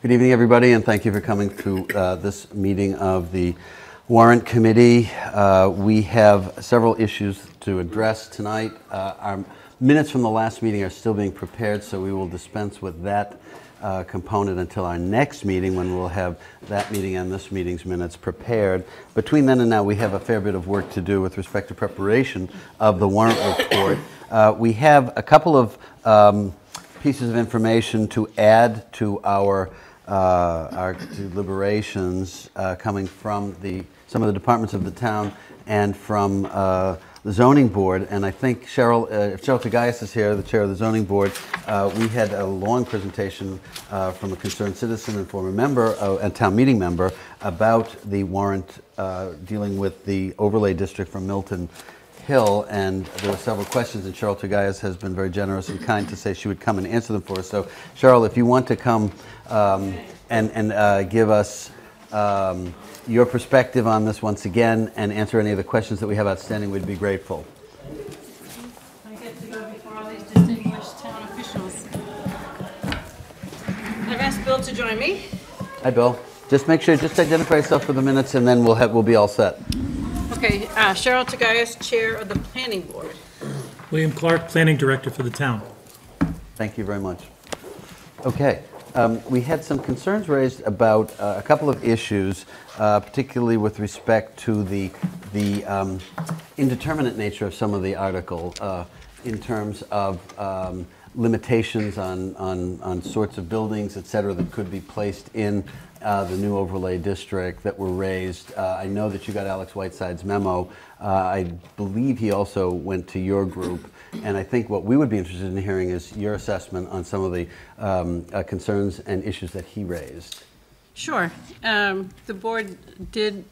Good evening, everybody, and thank you for coming to this meeting of the Warrant Committee. We have several issues to address tonight. Our minutes from the last meeting are still being prepared, so we will dispense with that component until our next meeting, when we'll have that meeting and this meeting's minutes prepared. Between then and now, we have a fair bit of work to do with respect to preparation of the warrant report. We have a couple of pieces of information to add to our deliberations coming from some of the departments of the town and from the zoning board. And I think Cheryl Tagayas is here, the chair of the zoning board. We had a long presentation from a concerned citizen and former member and town meeting member about the warrant dealing with the overlay district from Milton Hill, and there were several questions, and Cheryl Tagayas has been very generous and kind to say she would come and answer them for us. So Cheryl, if you want to come and give us your perspective on this once again and answer any of the questions that we have outstanding, we'd be grateful. I get to go before all these distinguished town officials. I've asked Bill to join me. Hi, Bill. Just make sure, just identify yourself for the minutes, and then we'll be all set. Okay, Cheryl Tagayas, Chair of the Planning Board. William Clark, Planning Director for the town. Thank you very much. Okay, we had some concerns raised about a couple of issues, particularly with respect to the indeterminate nature of some of the article in terms of limitations on sorts of buildings, et cetera, that could be placed in the new overlay district that were raised. I know that you got Alex Whiteside's memo. I believe he also went to your group, and I think what we would be interested in hearing is your assessment on some of the concerns and issues that he raised. Sure. The board did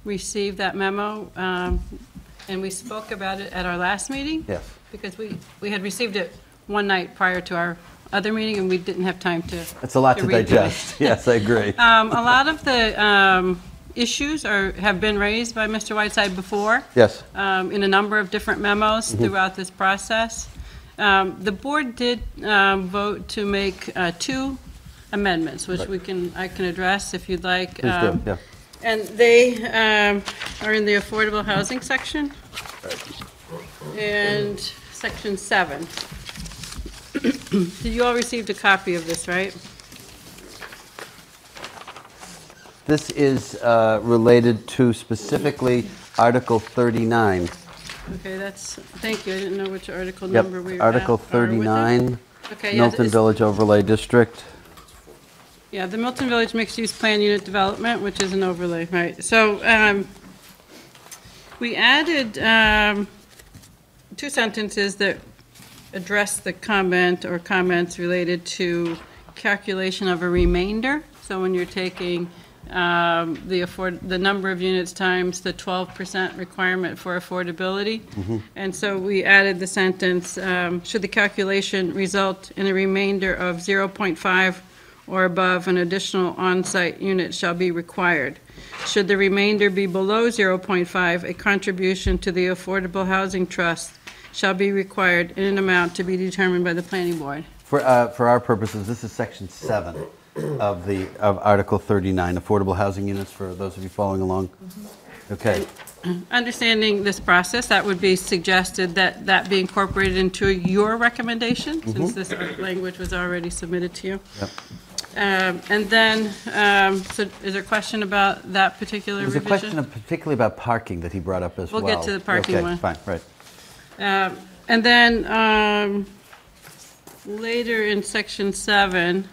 receive that memo, and we spoke about it at our last meeting. Yes. Because we had received it one night prior to our other meeting, and we didn't have time to. It's a lot to digest. Yes, I agree. A lot of the issues have been raised by Mr. Whiteside before. Yes. In a number of different memos throughout this process. The board did vote to make two amendments, which I can address if you'd like. Please do. Yeah. And they are in the affordable housing section. And section 7. You all received a copy of this, right? This is related to specifically Article 39. Okay, thank you. I didn't know which article number we were Article at. 39, okay, Milton Village Overlay District. Yeah, the Milton Village Mixed Use Plan Unit Development, which is an overlay, right? So we added two sentences that address the comment or comments related to calculation of a remainder. So when you're taking the number of units times the 12% requirement for affordability. And so we added the sentence, should the calculation result in a remainder of 0.5 or above, an additional on-site unit shall be required. Should the remainder be below 0.5, a contribution to the Affordable Housing Trust shall be required in an amount to be determined by the planning board. For our purposes, this is section 7 of Article 39, affordable housing units, for those of you following along. Okay. Understanding this process, that would be suggested that be incorporated into your recommendation, since this language was already submitted to you. Yep. And then, so is there a question about that particular revision? There's a question particularly about parking that he brought up as well. We'll get to the parking one. Okay, fine, right. And then later in section 7,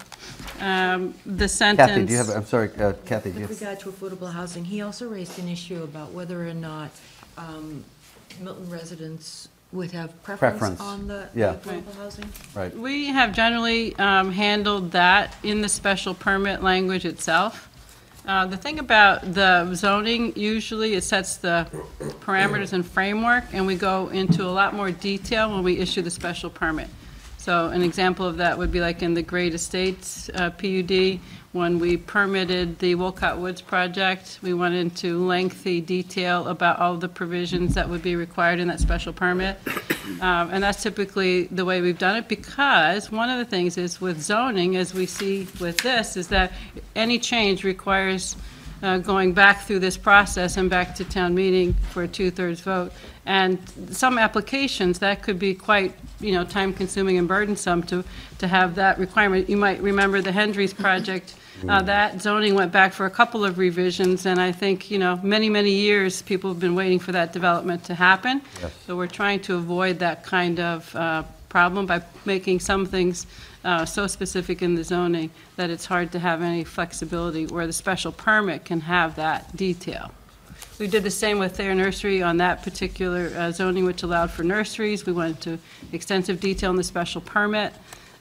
the sentence. Kathy, do you have? I'm sorry, Kathy. With regard to affordable housing, he also raised an issue about whether or not Milton residents would have preference on the affordable housing. Right. We have generally handled that in the special permit language itself. The thing about the zoning, usually it sets the parameters and framework, and we go into a lot more detail when we issue the special permit. So an example of that would be like in the Great Estates PUD, when we permitted the Wolcott Woods project, we went into lengthy detail about all the provisions that would be required in that special permit. And that's typically the way we've done it, because one of the things is with zoning, as we see with this, is that any change requires going back through this process and back to town meeting for a 2/3 vote. And some applications, that could be quite, time-consuming and burdensome to have that requirement. You might remember the Hendry's project, that zoning went back for a couple of revisions, and I think, many, many years, people have been waiting for that development to happen. Yes. So we're trying to avoid that kind of problem by making some things so specific in the zoning that it's hard to have any flexibility where the special permit can have that detail. We did the same with Thayer Nursery on that particular zoning, which allowed for nurseries. We went into extensive detail in the special permit.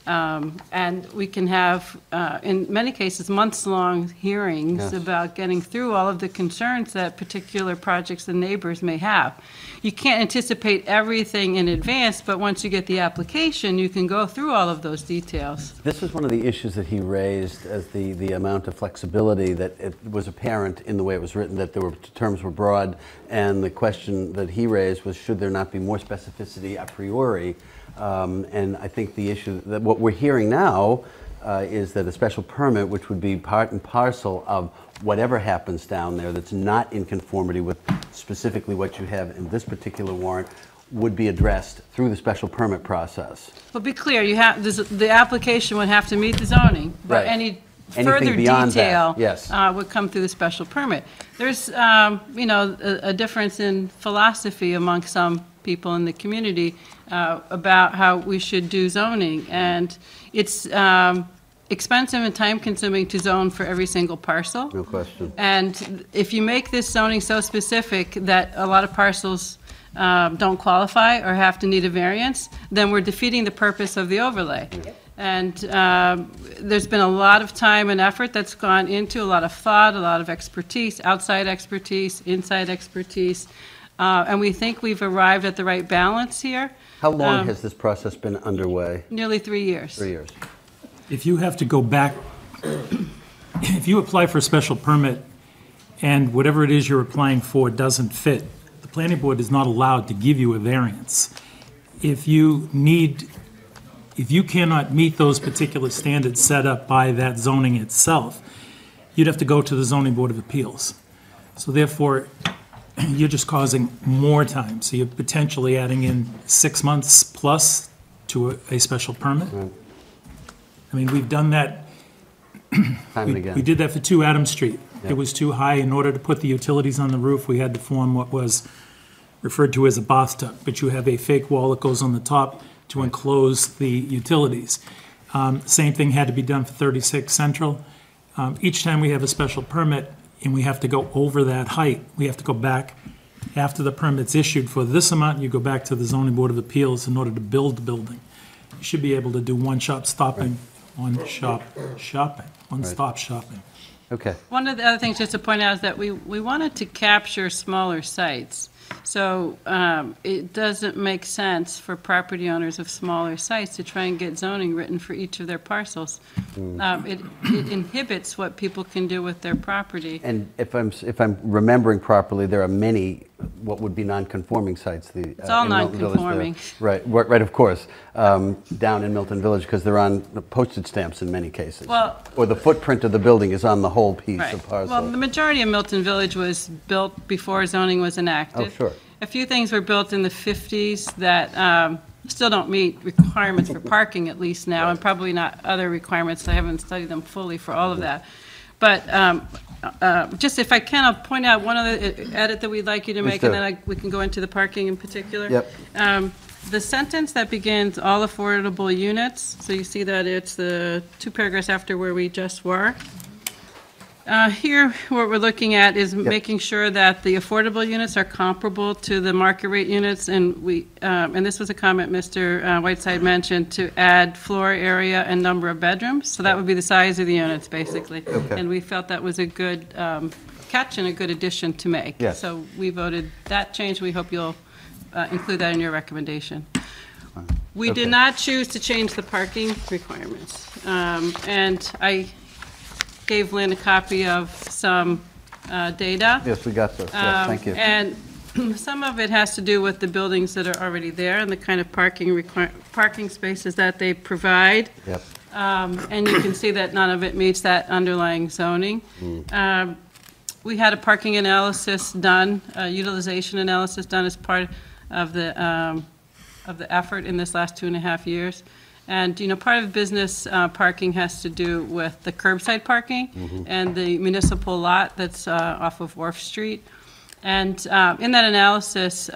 And we can have, in many cases, months-long hearings Yes. about getting through all of the concerns that particular projects and neighbors may have. You can't anticipate everything in advance, but once you get the application, you can go through all of those details. This is one of the issues that he raised as the amount of flexibility that it was apparent in the way it was written, that terms were broad, and the question that he raised was, should there not be more specificity a priori? And I think the issue that what we're hearing now is that a special permit, which would be part and parcel of whatever happens down there that's not in conformity with specifically what you have in this particular warrant, would be addressed through the special permit process. Well, be clear, the application would have to meet the zoning, but Right. any Anything further beyond that, detail yes. would come through the special permit. There's, a difference in philosophy among some people in the community about how we should do zoning, and it's expensive and time-consuming to zone for every single parcel. No question. And if you make this zoning so specific that a lot of parcels don't qualify or have to need a variance, then we're defeating the purpose of the overlay. And there's been a lot of time and effort that's gone into, a lot of thought, a lot of expertise, outside expertise, inside expertise, and we think we've arrived at the right balance here. How long has this process been underway? Nearly 3 years. 3 years. If you have to go back, if you apply for a special permit and whatever it is you're applying for doesn't fit, the planning board is not allowed to give you a variance. If you cannot meet those particular standards set up by that zoning itself, you'd have to go to the zoning board of appeals. So therefore, you're just causing more time. So you're potentially adding in 6 months plus to a special permit. Right. I mean, we've done that. Time and again. We did that for 2 Adams Street. Yeah. It was too high. In order to put the utilities on the roof, we had to form what was referred to as a bathtub, but you have a fake wall that goes on the top to enclose the utilities. Same thing had to be done for 36 Central. Each time we have a special permit and we have to go over that height, we have to go back after the permit's issued for this amount, you go back to the zoning board of appeals in order to build the building. You should be able to do one-stop shopping, one-stop shopping. Okay. One of the other things just to point out is that we wanted to capture smaller sites. So it doesn't make sense for property owners of smaller sites to try and get zoning written for each of their parcels. It inhibits what people can do with their property. And if I'm remembering properly, there are many what would be non-conforming sites. It's all in Milton Village there. non-conforming. Right, of course. Down in Milton Village, because they're on postage stamps in many cases. Well- or the footprint of the building is on the whole piece Right. of parcel. Well, the majority of Milton Village was built before zoning was enacted. Oh, sure. A few things were built in the 50s that still don't meet requirements for parking, at least now, and probably not other requirements. I haven't studied them fully for all of that. But just if I can, I'll point out one other edit that we'd like you to make, and then we can go into the parking in particular. Yep. The sentence that begins all affordable units, so you see that it's the 2 paragraphs after where we just were. Here, what we're looking at is making sure that the affordable units are comparable to the market rate units, and and this was a comment Mr. Whiteside mentioned, to add floor area and number of bedrooms. So that would be the size of the units, basically. Okay. And we felt that was a good catch and a good addition to make. Yes. So we voted that change. We hope you'll include that in your recommendation. We did not choose to change the parking requirements. And I gave Lynn a copy of some data. Yes, we got those. Yes, thank you. And some of it has to do with the buildings that are already there and the kind of parking spaces that they provide. Yep. And you can see that none of it meets that underlying zoning. We had a parking analysis done, utilization analysis done as part of the effort in this last 2.5 years. And, you know, part of business parking has to do with the curbside parking and the municipal lot that's off of Wharf Street. And in that analysis,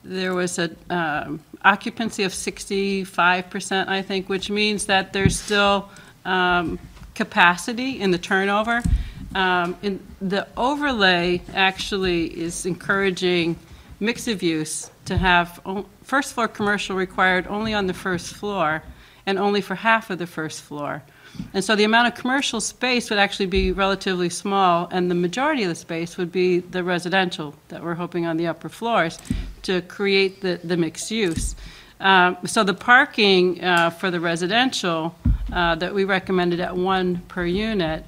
there was a occupancy of 65%, I think, which means that there's still capacity in the turnover. In the overlay actually is encouraging mix of use to have first floor commercial required only on the first floor and only for half of the first floor. And so the amount of commercial space would actually be relatively small, and the majority of the space would be the residential that we're hoping on the upper floors to create the mixed use. So the parking for the residential that we recommended at 1 per unit,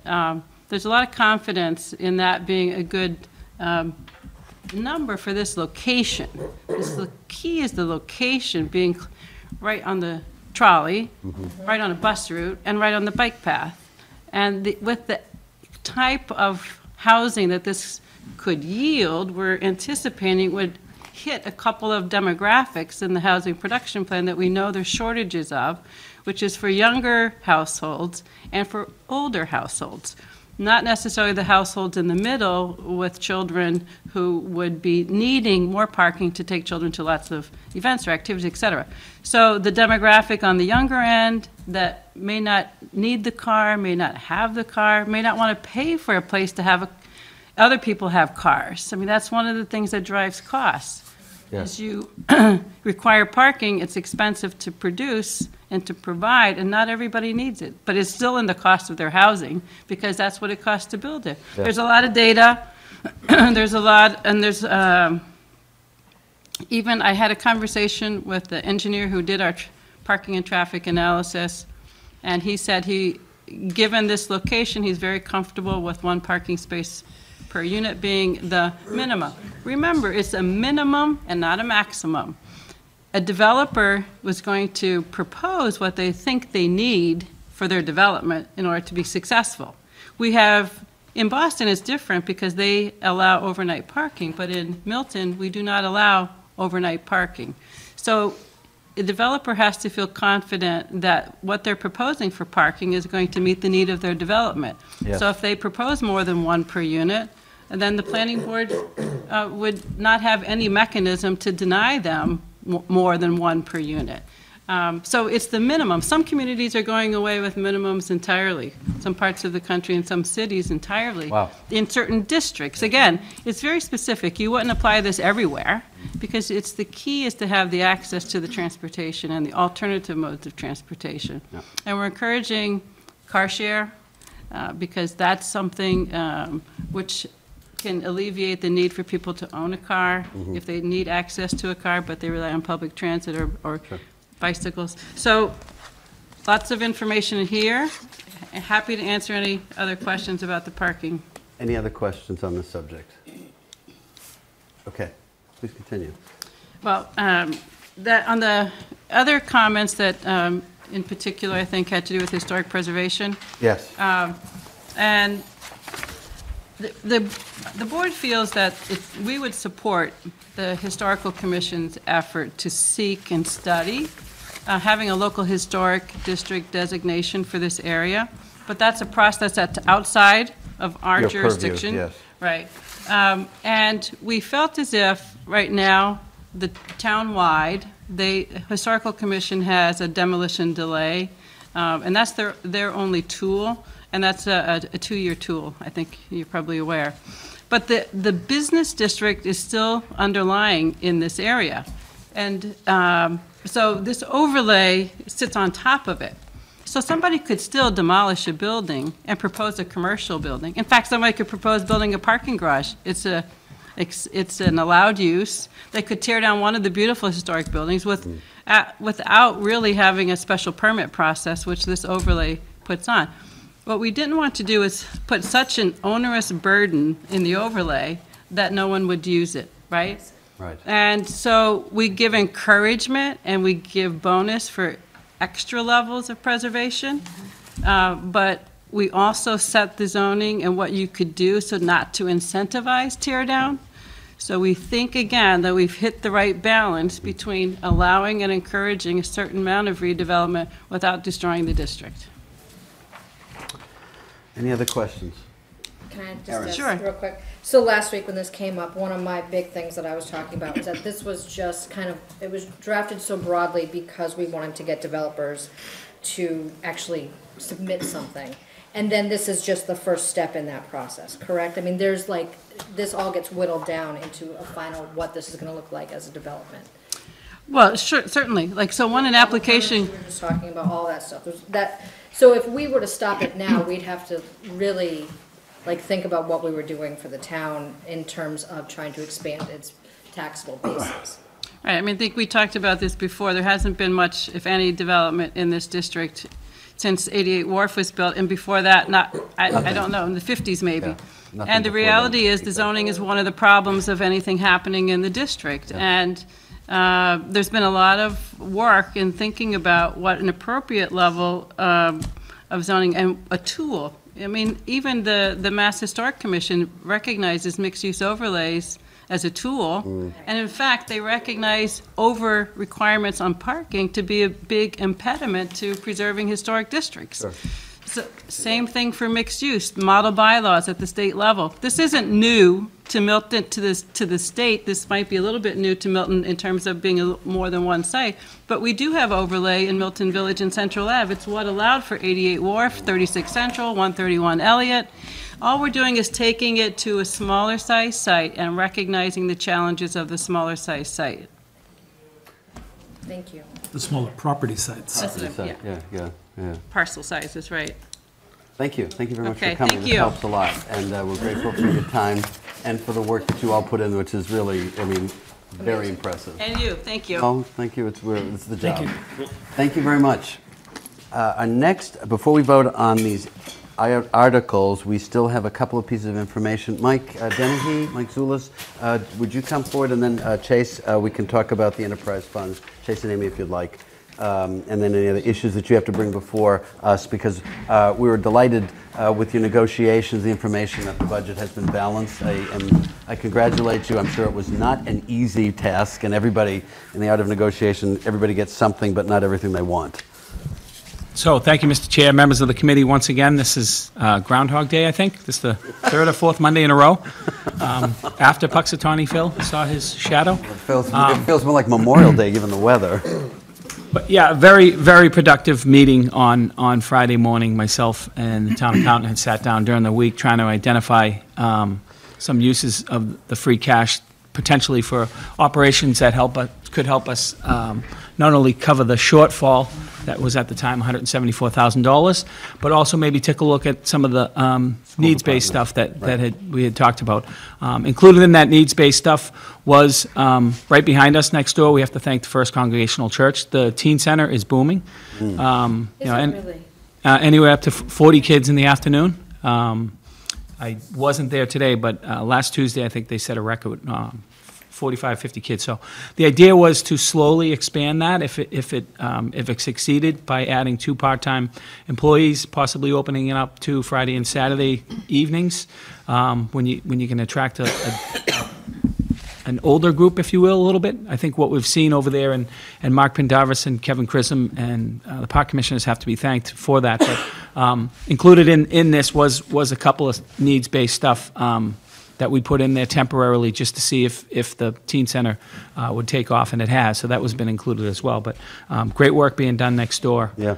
there's a lot of confidence in that being a good number for this location. The key is the location being right on the trolley, right on a bus route, and right on the bike path. And with the type of housing that this could yield, we're anticipating would hit a couple of demographics in the housing production plan that we know there's shortages of, which is for younger households and for older households. Not necessarily the households in the middle with children who would be needing more parking to take children to lots of events or activities, et cetera. So the demographic on the younger end that may not need the car, may not have the car, may not want to pay for a place to have other people have cars. I mean, that's one of the things that drives costs. As you require parking, it's expensive to produce and to provide, and not everybody needs it. But it's still in the cost of their housing, because that's what it costs to build it. Yeah. There's a lot of data. There's a lot, and there's even, I had a conversation with the engineer who did our parking and traffic analysis, and he said given this location, he's very comfortable with 1 parking space per unit being the minimum. Remember, it's a minimum and not a maximum. A developer was going to propose what they think they need for their development in order to be successful. We have, in Boston it's different because they allow overnight parking, but in Milton we do not allow overnight parking. So a developer has to feel confident that what they're proposing for parking is going to meet the need of their development. Yes. So if they propose more than 1 per unit, and then the planning board would not have any mechanism to deny them more than 1 per unit. So it's the minimum. Some communities are going away with minimums entirely. Some parts of the country and some cities entirely. Wow. In certain districts. Again, it's very specific. You wouldn't apply this everywhere, because the key is to have the access to the transportation and the alternative modes of transportation. Yeah. And we're encouraging car share because that's something which can alleviate the need for people to own a car if they need access to a car, but they rely on public transit or sure. bicycles. So lots of information in here. Happy to answer any other questions about the parking. Any other questions on this subject? Okay, please continue. Well, on the other comments that in particular I think had to do with historic preservation. Yes. And the board feels that we would support the Historical Commission's effort to seek and study having a local historic district designation for this area, but that's a process that's outside of our Your jurisdiction. Purview, yes. Right. And we felt as if right now the town-wide, the Historical Commission has a demolition delay, and that's their only tool. And that's a 2-year tool, I think you're probably aware. But the business district is still underlying in this area. And so this overlay sits on top of it. So somebody could still demolish a building and propose a commercial building. In fact, somebody could propose building a parking garage. It's a It's an allowed use. They could tear down one of the beautiful historic buildings without really having a special permit process, which this overlay puts on. What we didn't want to do is put such an onerous burden in the overlay that no one would use it, right? Right. And so we give encouragement and we give bonus for extra levels of preservation, but we also set the zoning and what you could do so not to incentivize tear down. So we think, again, that we've hit the right balance between allowing and encouraging a certain amount of redevelopment without destroying the district. Any other questions? Can I just ask Sure. real quick? So last week when this came up, one of my big things that I was talking about was that this was just kind of, it was drafted so broadly because we wanted to get developers to actually submit something. And then this is just the first step in that process, correct? I mean, there's like, this all gets whittled down into a final, what this is gonna look like as a development. Well, sure, certainly. Like, so when an application, We were just talking about all that stuff. So if we were to stop it now, we'd have to really, like, think about what we were doing for the town in terms of trying to expand its taxable basis. right, I mean, I think we talked about this before. There hasn't been much, if any, development in this district since 88 Wharf was built, and before that, I don't know, in the 50s maybe. Yeah, nothing And the before reality then. is, the zoning is one of the problems of anything happening in the district. And there's been a lot of work in thinking about what an appropriate level of zoning and a tool. I mean, even the Mass Historic Commission recognizes mixed-use overlays as a tool. And in fact, they recognize over requirements on parking to be a big impediment to preserving historic districts. Sure. So, same thing for mixed use, model bylaws at the state level. This isn't new to Milton, to the state. This might be a little bit new to Milton in terms of being more than one site, but we do have overlay in Milton Village and Central Ave. It's what allowed for 88 Wharf, 36 Central, 131 Elliott. All we're doing is taking it to a smaller size site and recognizing the challenges of the smaller size site. Thank you. The smaller property sites. Yeah. Parcel sizes, right. Thank you very much Okay, for coming. thank This you. helps a lot, and we're grateful for your time and for the work that you all put in, which is really, I mean, very impressive. And you, thank you. Oh, thank you. It's the job. Thank you very much. Our next, before we vote on these articles, we still have a couple of pieces of information. Mike Dennehy, Mike Zulis, would you come forward? And then Chase, we can talk about the enterprise funds. Chase and Amy, if you'd like. And then any other issues that you have to bring before us, because we were delighted with your negotiations, the information that the budget has been balanced. I congratulate you. I'm sure it was not an easy task, and everybody, in the art of negotiation, everybody gets something, but not everything they want. So, thank you, Mr. Chair, members of the committee. Once again, this is Groundhog Day, I think. This is the third or fourth Monday in a row. After Puxatawny Phil saw his shadow. It feels more like Memorial Day, given the weather. But yeah, a very, very productive meeting on Friday morning. Myself and the town accountant had sat down during the week trying to identify some uses of the free cash potentially for operations that could help us not only cover the shortfall that was at the time $174,000, but also maybe take a look at some of the needs-based stuff that we had talked about. Included in that needs-based stuff was right behind us next door. We have to thank the First Congregational Church. The teen center is booming. Is it really? Anywhere up to 40 kids in the afternoon. I wasn't there today, but last Tuesday I think they set a record. 45, 50 kids. So the idea was to slowly expand that if it succeeded by adding 2 part-time employees, possibly opening it up to Friday and Saturday evenings, when you can attract an older group, if you will, a little bit. I think what we've seen over there, and Mark Pendarvis and Kevin Chisholm and the park commissioners have to be thanked for that. But included in this was a couple of needs-based stuff that we put in there temporarily just to see if the teen center would take off, and it has. So that was been included as well. But great work being done next door. Yeah.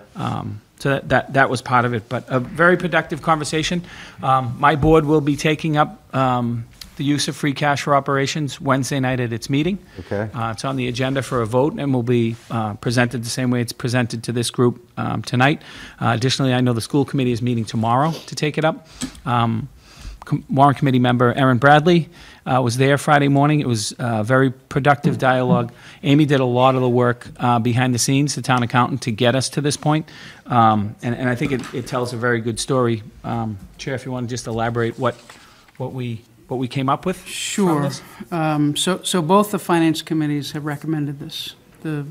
So that was part of it. But a very productive conversation. My board will be taking up the use of free cash for operations Wednesday night at its meeting. Okay. It's on the agenda for a vote and will be presented the same way it's presented to this group tonight. Additionally, I know the school committee is meeting tomorrow to take it up. Warrant Committee member Erin Bradley was there Friday morning. It was a very productive dialogue. Amy did a lot of the work behind the scenes, the town accountant, to get us to this point. And I think it tells a very good story. Chair, if you want to just elaborate what we came up with. Sure. So both the finance committees have recommended this. The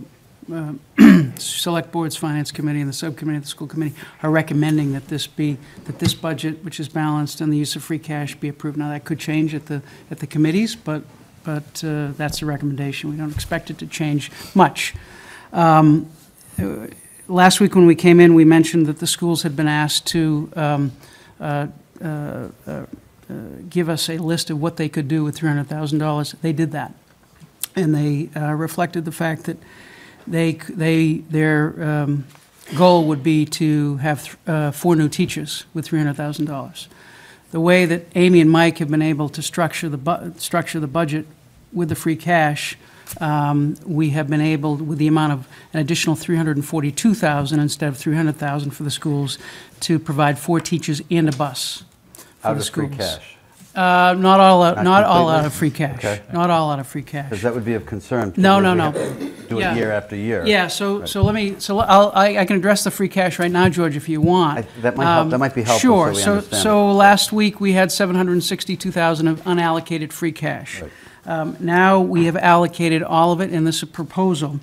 Select Board's Finance Committee and the Subcommittee of the School Committee are recommending that this budget, which is balanced, and the use of free cash be approved. Now, that could change at the committees, but that's the recommendation. We don't expect it to change much. Last week when we came in, we mentioned that the schools had been asked to give us a list of what they could do with $300,000. They did that, and they reflected the fact that their goal would be to have 4 new teachers with $300,000. The way that Amy and Mike have been able to structure the budget with the free cash, we have been able, with the amount of an additional $342,000 instead of $300,000 for the schools, to provide 4 teachers and a bus for the schools. Out of free cash? Not all out of free cash. Okay. Not all out of free cash. Because that would be of concern. No. Do Yeah. it year after year. Yeah, I can address the free cash right now, George, if you want. That might help. That might be helpful. Sure. So we understand. So last week we had $762,000 of unallocated free cash. Right. Now we have allocated all of it in this proposal.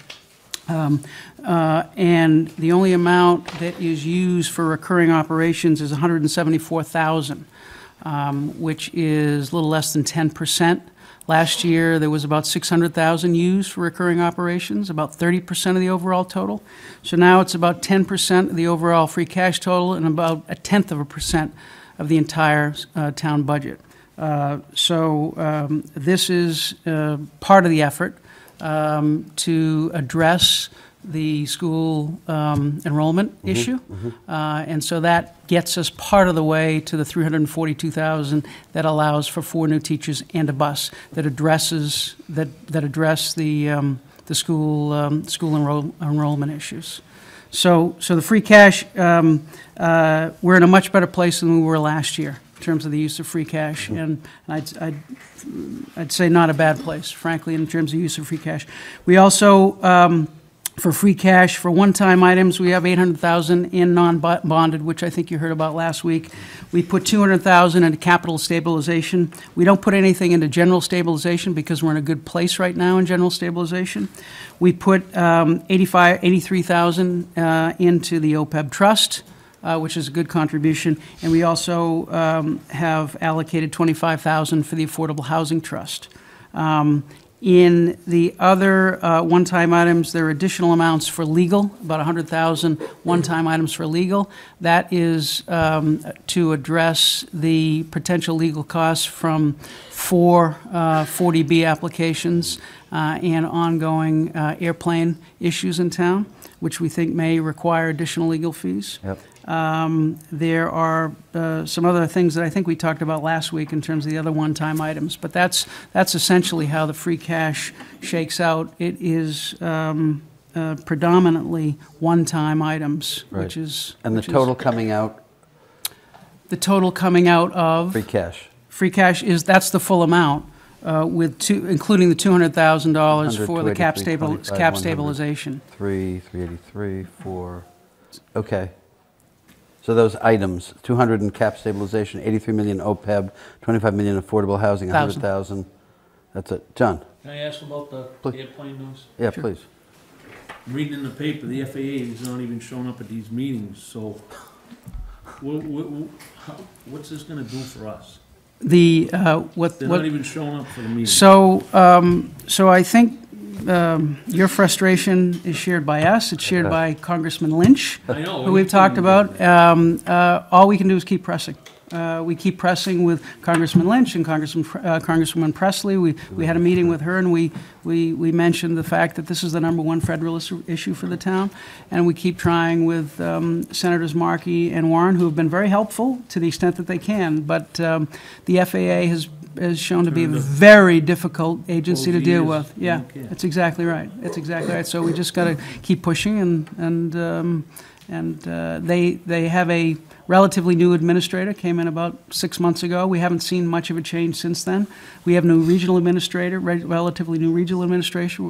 And the only amount that is used for recurring operations is $174,000. Which is a little less than 10%. Last year, there was about $600,000 used for recurring operations, about 30% of the overall total. So now it's about 10% of the overall free cash total and about 0.1% of the entire town budget. This is part of the effort to address the school enrollment issue. And so that gets us part of the way to the $342,000 that allows for 4 new teachers and a bus that address the school enrollment issues. So the free cash, we're in a much better place than we were last year in terms of the use of free cash, and I'd say not a bad place, frankly, in terms of use of free cash. We also, for free cash, for one-time items, we have $800,000 in non-bonded, which I think you heard about last week. We put $200,000 into capital stabilization. We don't put anything into general stabilization because we're in a good place right now in general stabilization. We put $83,000 into the OPEB trust, which is a good contribution, and we also have allocated $25,000 for the Affordable Housing Trust. In the other one-time items, there are additional amounts for legal, about $100,000 one-time items for legal. That is to address the potential legal costs from 4 40B applications and ongoing airplane issues in town, which we think may require additional legal fees. Yep. There are some other things that I think we talked about last week in terms of the other one-time items, but that's essentially how the free cash shakes out. It is predominantly one-time items, Right. which is... And the total coming out? The total coming out of... Free cash. Free cash that's the full amount, including the $200,000 for the cap stabilization. 383, 4. Okay. So those items, 200 in cap stabilization, 83 million OPEB, 25 million affordable housing, 100,000. That's it. John? Can I ask about the airplane news? Yeah, please. I'm reading in the paper, the FAA is not even showing up at these meetings, so what's this gonna do for us? They're not even showing up for the meetings. So I think your frustration is shared by us. It's shared by Congressman Lynch, I know. who we've talked about. All we can do is keep pressing. We keep pressing with Congressman Lynch and Congresswoman Presley. We had a meeting with her, and we mentioned the fact that this is the #1 federal issue for the town. And we keep trying with Senators Markey and Warren, who have been very helpful to the extent that they can. But the FAA has shown to be a very difficult agency to deal with. Yeah, that's exactly right. That's exactly right. So we just got to keep pushing, and And they have a relatively new administrator, came in about 6 months ago. We haven't seen much of a change since then. We have new regional administrator, relatively new regional administrator.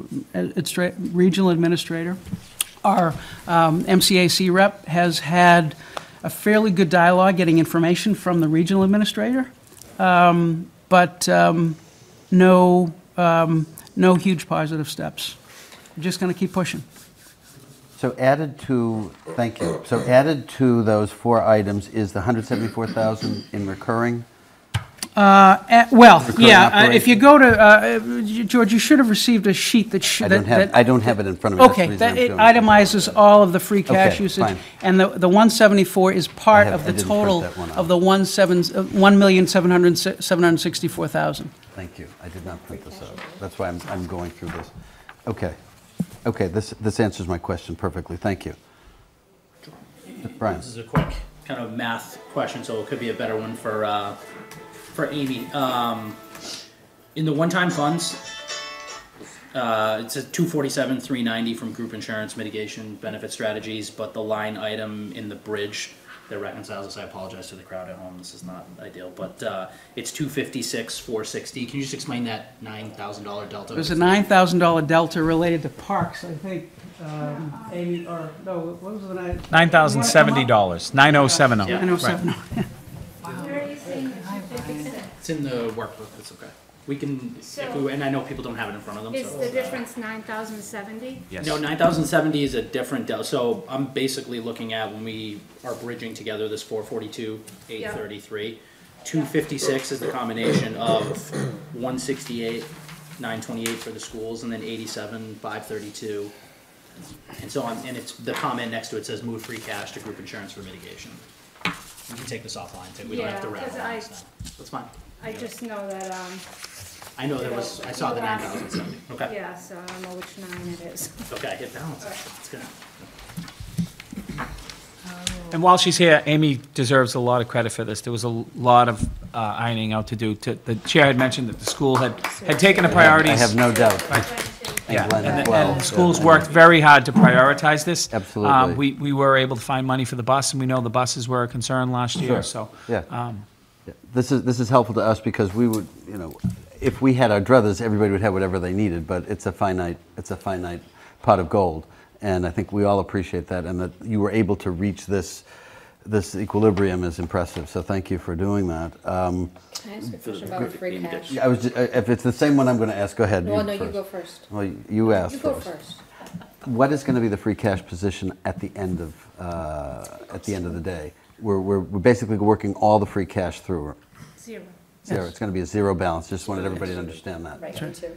Our MCAC rep has had a fairly good dialogue getting information from the regional administrator, but no huge positive steps. We're just going to keep pushing. So added to, thank you. So added to those 4 items is the 174,000 in recurring? If you go to, George, you should have received a sheet that I don't have it in front of me. Okay, it itemizes all of the free cash Okay, usage. fine. And the 174 is part of I the didn't print total that one out. of the 1,764,000. Thank you. I did not print this out. That's why I'm going through this. Okay. Okay, this answers my question perfectly. Thank you. Brian? This is a quick kind of math question, so it could be a better one for Amy. In the one-time funds, it's a 247,390 from group insurance mitigation benefit strategies, but the line item in the bridge that reconciles this, I apologize to the crowd at home, this is not ideal, but it's 256,460. Can you just explain that $9,000 delta? There's a $9,000 delta related to parks, I think. Amy, or, no, what was the nine? $9,070, 9070. Yeah. 907. Where are you seeing the 256? It's in the workbook, it's okay. We can, and I know people don't have it in front of them, Is so. the difference 9,070? Yes. No, 9,070 is a different delta. So I'm basically looking at when we are bridging together this 442, 833. 256 is the combination of 168, 928 for the schools, and then 87, 532. And so and it's the comment next to it says move free cash to group insurance for mitigation. We can take this offline too. We don't have to wrap it up. That's fine. I just know that, I know there was, I saw the 9,070. Okay. yeah, so I don't know which 9 it is. Okay, hit balance. It's good. And while she's here, Amy deserves a lot of credit for this. There was a lot of ironing out to do. The chair had mentioned that the school had taken the priorities. I have no doubt. Yeah, Glenn as and well. the schools worked very hard to prioritize this. Absolutely. We were able to find money for the bus, and we know the buses were a concern last year, so. Yeah. Yeah. This is helpful to us because we would, if we had our druthers, everybody would have whatever they needed, but it's a finite pot of gold. And I think we all appreciate that, and that you were able to reach this equilibrium is impressive. So thank you for doing that. Can I ask a question about free cash? I was if it's the same one I'm going to ask, go ahead. Well, no, you go first. Well, you asked You go first. first. What is going to be the free cash position at the end of the day? We're basically working all the free cash through. Zero. Zero. It's going to be a zero balance. Just wanted everybody to understand that. Right, me too.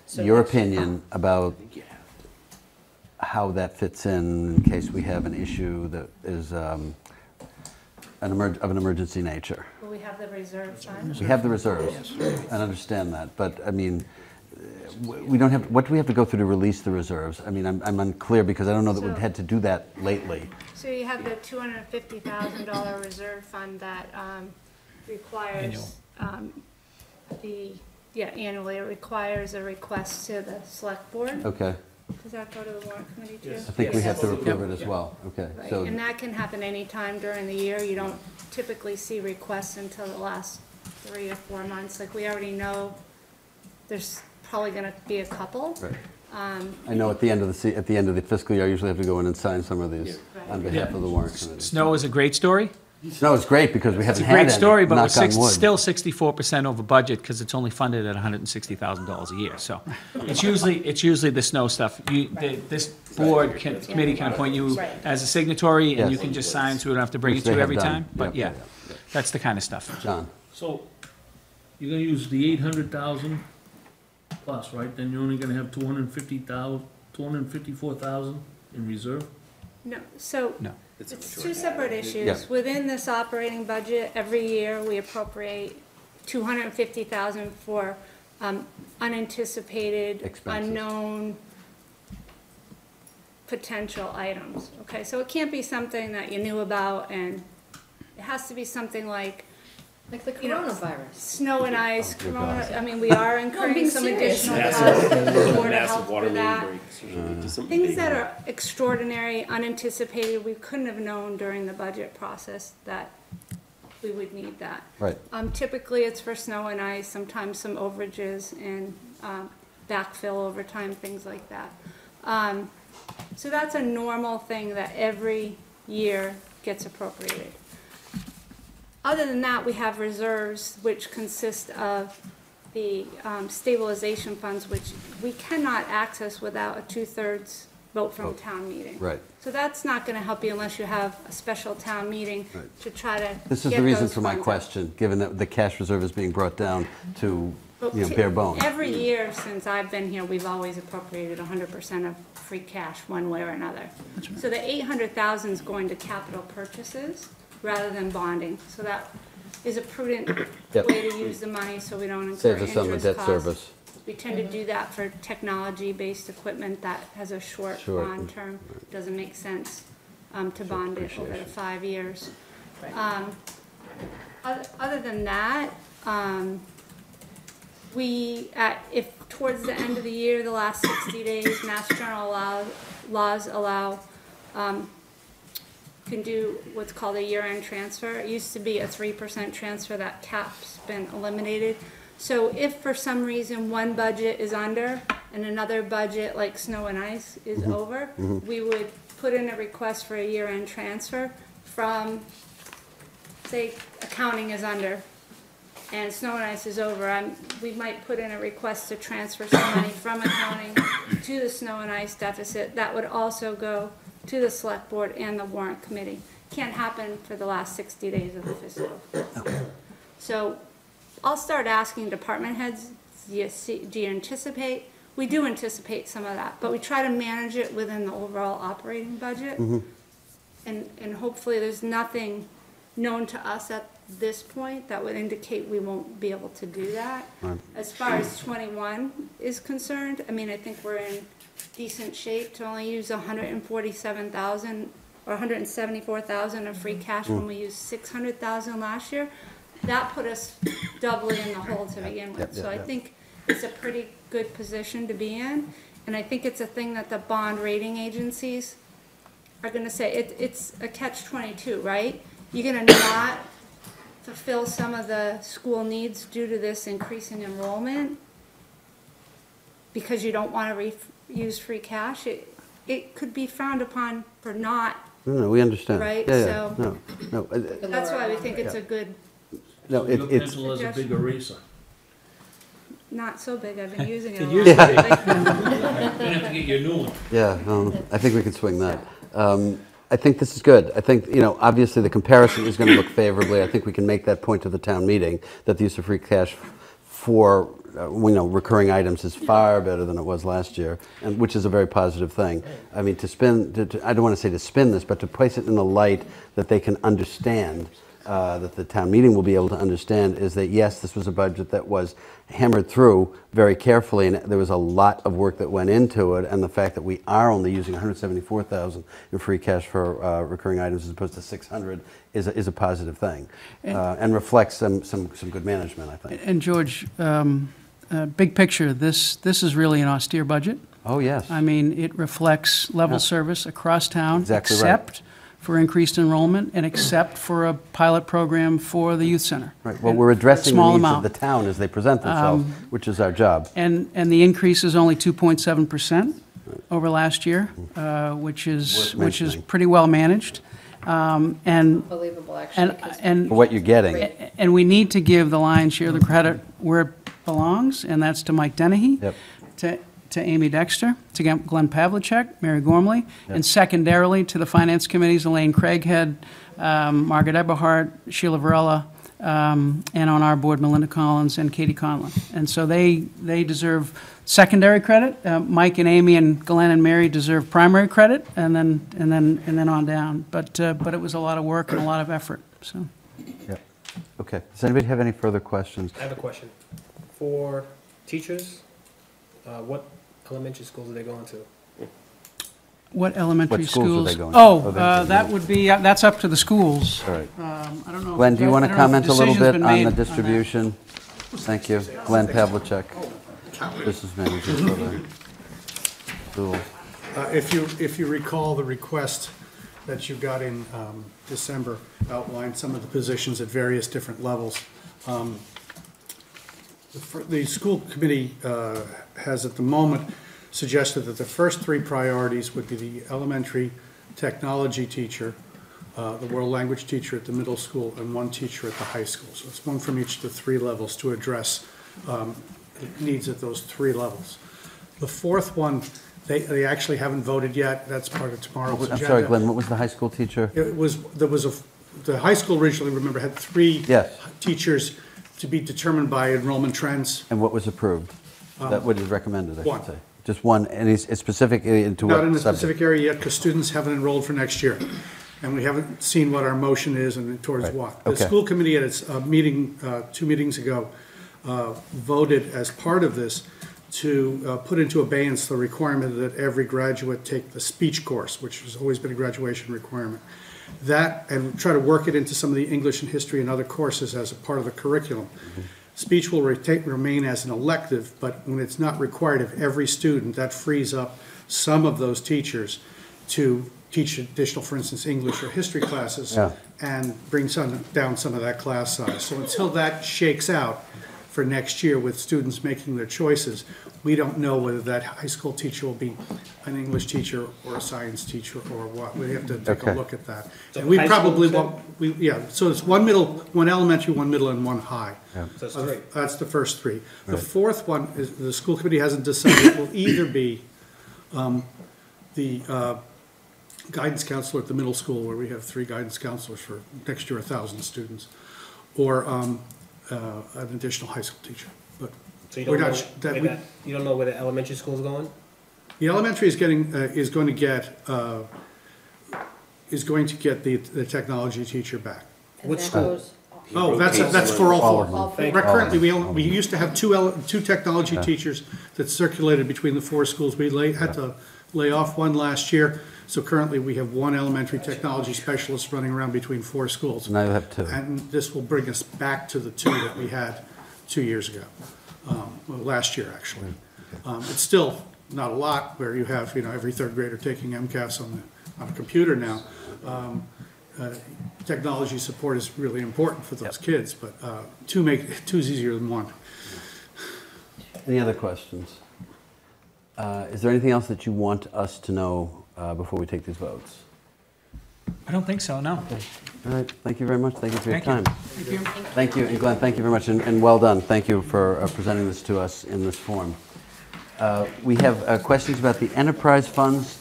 So Your next- opinion about how that fits in case we have an issue that is of an emergency nature. Well, we have the reserve fund. We have the reserves. I understand that, but I mean, we don't have. What do we have to go through to release the reserves? I mean, I'm unclear because I don't know that we've had to do that lately. So you have the $250,000 reserve fund that requires, annually, it requires a request to the select board. Okay. Does that go to the warrant committee too? I think we have to approve it as well. Okay. Right, So and that can happen anytime during the year. You don't typically see requests until the last 3 or 4 months. Like, we already know there's probably gonna be a couple. right. I know at the end of the fiscal year, I usually have to go in and sign some of these on behalf of the warrant committee. Snow is a great story. No, it's great because we haven't It's a had great any, story, but we're knock on wood. still 64% over budget because it's only funded at $160,000 a year. So it's usually the snow stuff. This board committee can appoint you Right. as a signatory, and you Yes. can just sign, so we don't have to bring Which it to they you have every done. time. But Yep. yeah, that's the kind of stuff. John, So, you're gonna use the 800,000 plus, right? Then you're only gonna have 254,000 in reserve? No, so. No. It's 2 separate Yeah. issues. Within this operating budget, every year we appropriate $250,000 for unanticipated, Expenses. unknown potential items. Okay, so it can't be something that you knew about, and it has to be something like Like the you know, coronavirus. snow and ice, dear corona, God. I mean, we are incurring being some serious. additional costs for the Massive help water for main that. breaks. Things that are extraordinary, unanticipated, we couldn't have known during the budget process that we would need that. Right. Typically, it's for snow and ice, sometimes some overages and backfill overtime, things like that. So that's a normal thing that every year gets appropriated. Other than that, we have reserves, which consist of the stabilization funds, which we cannot access without a 2/3 vote from town meeting. Right. So that's not going to help you unless you have a special town meeting to try to This is get the reason those for my funds up. question, given that the cash reserve is being brought down to, But bare bones. Every year since I've been here, we've always appropriated 100% of free cash, one way or another. So the 800,000 is going to capital purchases rather than bonding. So that is a prudent Yep. way to use the money, so we don't incur Saves us interest some of the debt costs. service. We tend to do that for technology-based equipment that has a short Short. bond term. Doesn't make sense to bond it over the 5 years. Other than that, if towards the end of the year, the last 60 days, Mass General laws allow, can do what's called a year-end transfer. It used to be a 3% transfer. That cap's been eliminated. So if for some reason one budget is under and another budget like snow and ice is over, we would put in a request for a year-end transfer from, say, accounting is under and snow and ice is over. We might put in a request to transfer some money from accounting to the snow and ice deficit. That would also go to the select board and the warrant committee. Can't happen for the last 60 days of the fiscal. So I'll start asking department heads, do you anticipate? We do anticipate some of that, but we try to manage it within the overall operating budget. And hopefully there's nothing known to us at this point that would indicate we won't be able to do that. Right. As far as 21 is concerned, I mean, I think we're in decent shape to only use 147,000 or 174,000 of free cash when we used 600,000 last year. That put us doubly in the hole to begin with. So I think it's a pretty good position to be in. And I think it's a thing that the bond rating agencies are gonna say, it's a catch-22, right? You're gonna not fulfill some of the school needs due to this increasing enrollment because you don't wanna use free cash. It could be frowned upon for not, No, we understand. right? Yeah, So no. that's why we think it's a good, No, Your it's, pencil is a big eraser. not so big, I've been using it a lot. used to be. You're gonna have to get your new one. yeah, I think we could swing that. I think this is good. I think, obviously the comparison is going to look favorably. I think we can make that point to the town meeting, that the use of free cash for, recurring items is far better than it was last year, and which is a very positive thing. I mean, I don't want to say to spin this, but to place it in the light that they can understand, that the town meeting will be able to understand, is that yes, this was a budget that was hammered through very carefully, and there was a lot of work that went into it, and the fact that we are only using 174,000 in free cash for recurring items as opposed to 600 is a positive thing, and reflects some good management, I think. And George, big picture, this is really an austere budget. Oh, yes. I mean, it reflects level service across town. Exactly right. Except for increased enrollment and except for a pilot program for the youth center. Right. Well, we're addressing the Small needs amount. of the town as they present themselves, which is our job. And the increase is only 2.7% over last year, which is Worth mentioning. pretty well managed. And Unbelievable, actually. 'Cause For what you're getting. and we need to give the lion's share of the credit where it belongs, and that's to Mike Dennehy, Yep. to Amy Dexter, to Glenn Pavlicek, Mary Gormley, and secondarily to the finance committees, Elaine Craighead, Margaret Eberhardt, Sheila Varela, and on our board, Melinda Collins and Katie Conlon. And so they deserve secondary credit. Mike and Amy and Glenn and Mary deserve primary credit, and then on down. But it was a lot of work and a lot of effort. So. Yep. Okay. Does anybody have any further questions? I have a question. For teachers, what elementary schools are they going to? What elementary What schools schools? are they going to? Oh, Oh, they're- that would be, that's up to the schools. All right. I don't know. Glenn, do you want to I don't know if comment a little decision's bit been on made the that. distribution? Thank you. Glenn Pavlicek, business manager for the school. If you recall, the request that you got in December outlined some of the positions at various different levels. The school committee has at the moment suggested that the first three priorities would be the elementary technology teacher, the world language teacher at the middle school, and one teacher at the high school. So it's one from each of the three levels to address needs at those three levels. The fourth one, they actually haven't voted yet. That's part of tomorrow's agenda. I'm sorry, Glenn, what was the high school teacher? The high school originally, remember, had three Yes. teachers to be determined by enrollment trends. And what was approved? That what is recommended, I one. should say. Just one, and it's specific into what Not in a subject? specific area yet, because students haven't enrolled for next year. And we haven't seen what our motion is and towards Right. what. The Okay. school committee at its meeting, 2 meetings ago, voted as part of this to put into abeyance the requirement that every graduate take the speech course, which has always been a graduation requirement. That, and try to work it into some of the English and history and other courses as a part of the curriculum. Speech will remain as an elective, but when it's not required of every student, that frees up some of those teachers to teach additional, for instance, English or history classes, Yeah. and bring down some of that class size. So until that shakes out for next year with students making their choices, we don't know whether that high school teacher will be an English teacher or a science teacher or what. We have to take a Okay. look at that. So And we high school probably instead? won't, yeah, so it's one middle, one elementary, one middle, and one high. So it's three. That's the first three. The Right. fourth one is, the school committee hasn't decided, it will either be the guidance counselor at the middle school, where we have 3 guidance counselors for next year, 1,000 students, or an additional high school teacher. But So you we're don't not, know that where we, that, you don't know where the elementary school's going? the elementary is getting, is going to get the technology teacher back. And Which that school? goes- Oh, that's for all of them. four. Thank Right, you. currently, we used to have two technology teachers that circulated between the 4 schools. We had to lay off one last year, so currently we have 1 elementary technology specialist running around between 4 schools. Now you have 2. And this will bring us back to the 2 that we had 2 years ago, well, last year, actually. It's still not a lot, where you have, every 3rd grader taking MCAS on a computer now. Technology support is really important for those kids, but 2's easier than 1. Any other questions? Is there anything else that you want us to know before we take these votes? I don't think so, no. All right, thank you very much. Thank you for your Thank you. time. Thank you, and Glenn, thank you very much, and well done. Thank you for presenting this to us in this form. We have questions about the enterprise funds.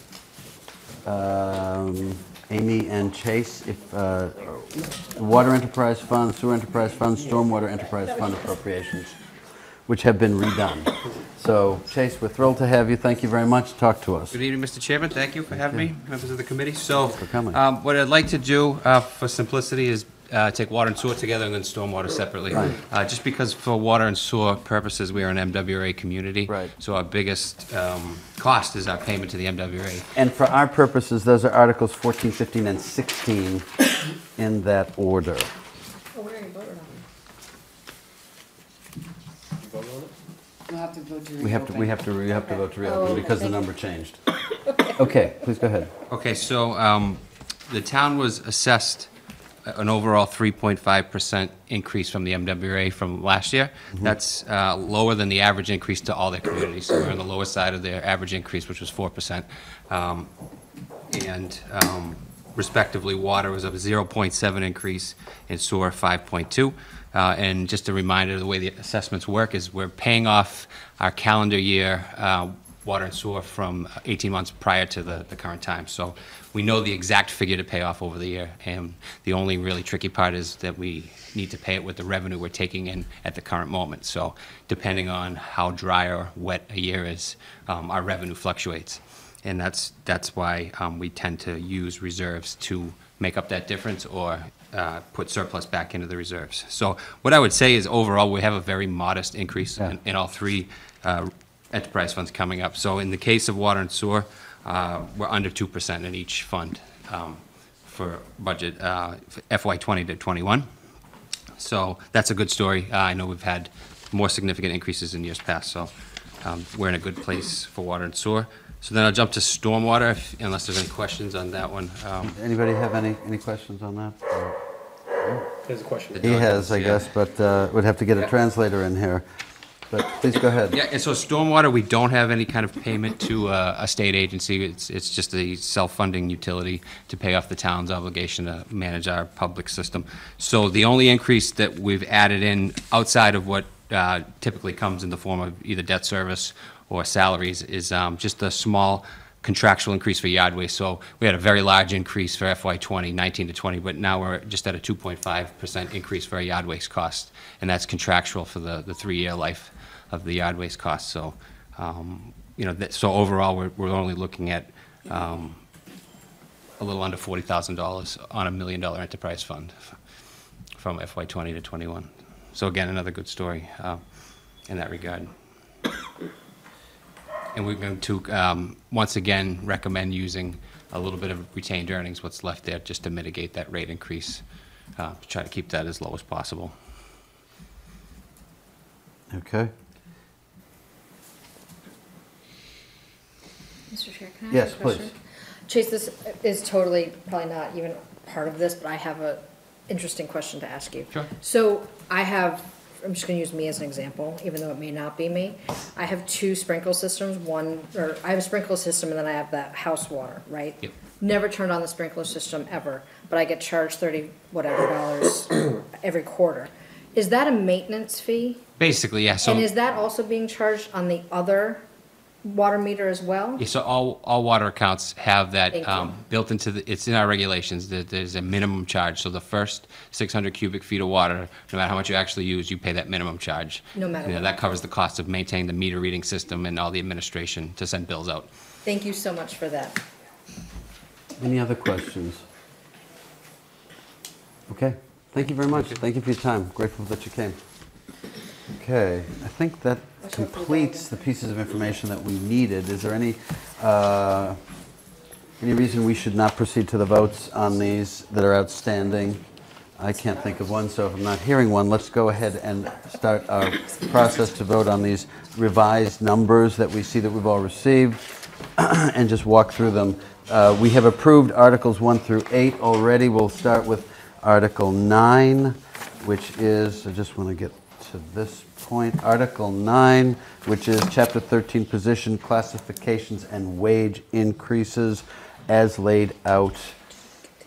Amy and Chase, if water enterprise fund, sewer enterprise fund, stormwater enterprise fund appropriations, which have been redone. So Chase, we're thrilled to have you. Thank you very much. Talk to us. Good evening, Mr. Chairman. Thank you for having me, members of the committee. So, for coming. what I'd like to do for simplicity is take water and sewer together and then stormwater separately. Right. Just because for water and sewer purposes, we are an MWRA community. Right. So our biggest cost is our payment to the MWRA. And for our purposes, those are Articles 14, 15, and 16 in that order. Oh, we already voted on We'll have to vote to We have to vote to reopen Oh, because the thank you. number changed. Okay, please go ahead. Okay, so the town was assessed an overall 3.5% increase from the MWRA from last year. That's lower than the average increase to all their communities. So we're on the lower side of their average increase, which was 4%. And respectively, water was a 0.7 increase, and sewer 5.2. And just a reminder, the way the assessments work is we're paying off our calendar year water and sewer from 18 months prior to the current time. So we know the exact figure to pay off over the year. And the only really tricky part is that we need to pay it with the revenue we're taking in at the current moment. So depending on how dry or wet a year is, our revenue fluctuates. And that's why we tend to use reserves to make up that difference or put surplus back into the reserves. So what I would say is overall, we have a very modest increase in all 3 enterprise funds coming up. So in the case of water and sewer, we're under 2% in each fund for budget for FY '20 to '21. So that's a good story. I know we've had more significant increases in years past, so we're in a good place for water and sewer. So then I'll jump to stormwater, unless there's any questions on that one. Anybody have any questions on that? There's a question. He has, I guess, but would have to get a translator in here. But please go ahead. Yeah, and so stormwater, we don't have any kind of payment to a state agency. It's just a self-funding utility to pay off the town's obligation to manage our public system. So the only increase that we've added in outside of what typically comes in the form of either debt service or salaries is just a small contractual increase for yard waste. So we had a very large increase for FY '20, 19 to 20, but now we're just at a 2.5% increase for our yard waste cost, and that's contractual for the 3-year life of the yard waste cost. So, so overall, we're only looking at a little under $40,000 on $1 million enterprise fund from FY '20 to '21. So again, another good story in that regard. And we're going to, once again, recommend using a little bit of retained earnings, what's left there, just to mitigate that rate increase, to try to keep that as low as possible. Mr. Okay. Chair, can I Yes, ask a question? please. Chase, this is totally probably not even part of this, but I have an interesting question to ask you. Sure. So I'm just gonna use me as an example, even though it may not be me. I have 2 sprinkle systems, I have a sprinkler system and then I have that house water, right? Yep. Never turned on the sprinkler system ever, but I get charged $30 whatever every quarter. Is that a maintenance fee? Basically, yeah. So And is that also being charged on the other water meter as well? yeah, so all water accounts have that Thank you. built into it's in our regulations that there's a minimum charge. So the first 600 cubic feet of water, no matter how much you actually use, you pay that minimum charge. No matter what. That covers the cost of maintaining the meter reading system and all the administration to send bills out. Thank you so much for that. Any other questions? Okay, thank you very much. Thank you for your time. Grateful that you came. Okay, I think that completes the pieces of information that we needed. Is there any reason we should not proceed to the votes on these that are outstanding? I can't think of one, so if I'm not hearing one, let's go ahead and start our process to vote on these revised numbers that we see that we've all received and just walk through them. We have approved Articles 1 through 8 already. We'll start with Article 9, which is, I just want to get to this point, Article 9, which is Chapter 13, Position Classifications and Wage Increases as laid out.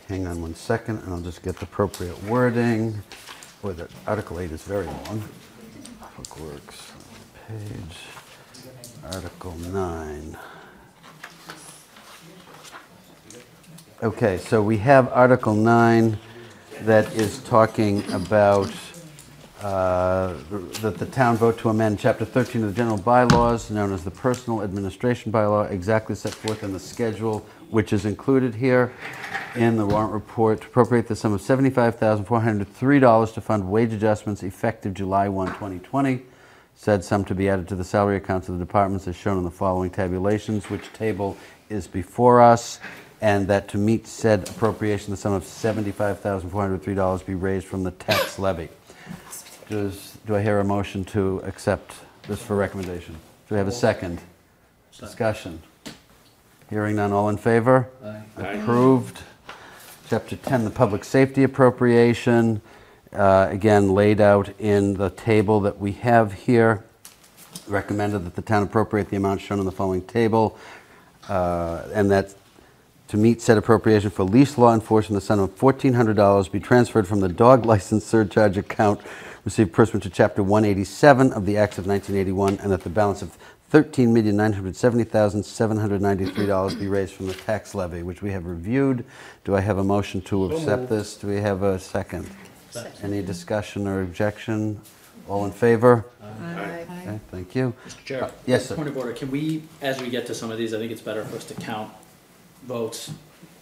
Hang on one second, and I'll just get the appropriate wording. Boy, that Article 8 is very long. Public Works, page, Article 9. Okay, so we have Article 9 that is talking about that the town vote to amend Chapter 13 of the general bylaws, known as the personal administration bylaw, exactly set forth in the schedule, which is included here in the warrant report, to appropriate the sum of $75,403 to fund wage adjustments effective July 1, 2020. Said sum to be added to the salary accounts of the departments as shown in the following tabulations, which table is before us, and that to meet said appropriation, the sum of $75,403 be raised from the tax levy. Do I hear a motion to accept this for recommendation? Do we have a second? Discussion. Hearing none, all in favor? Aye. Approved. Chapter 10, the public safety appropriation, again laid out in the table that we have here. Recommended that the town appropriate the amount shown in the following table, and that to meet said appropriation for leased law enforcement, the sum of $1,400 be transferred from the dog license surcharge account received pursuant to Chapter 187 of the Acts of 1981, and that the balance of $13,970,793 be raised from the tax levy, which we have reviewed. Do I have a motion to accept this? Do we have a second? Any discussion or objection? All in favor? Aye. Okay, thank you. Mr. Chair. Yes, sir. Point of order, can we, as we get to some of these, I think it's better for us to count votes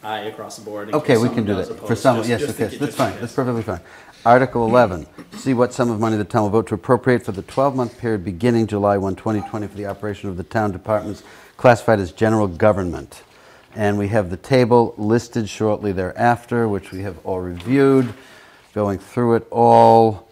aye across the board. Okay, we can do that. For some, yes, okay, that's fine, that's perfectly fine. Article 11, see what sum of money the town will vote to appropriate for the 12-month period beginning July 1, 2020 for the operation of the town departments classified as general government. And we have the table listed shortly thereafter, which we have all reviewed, going through it all.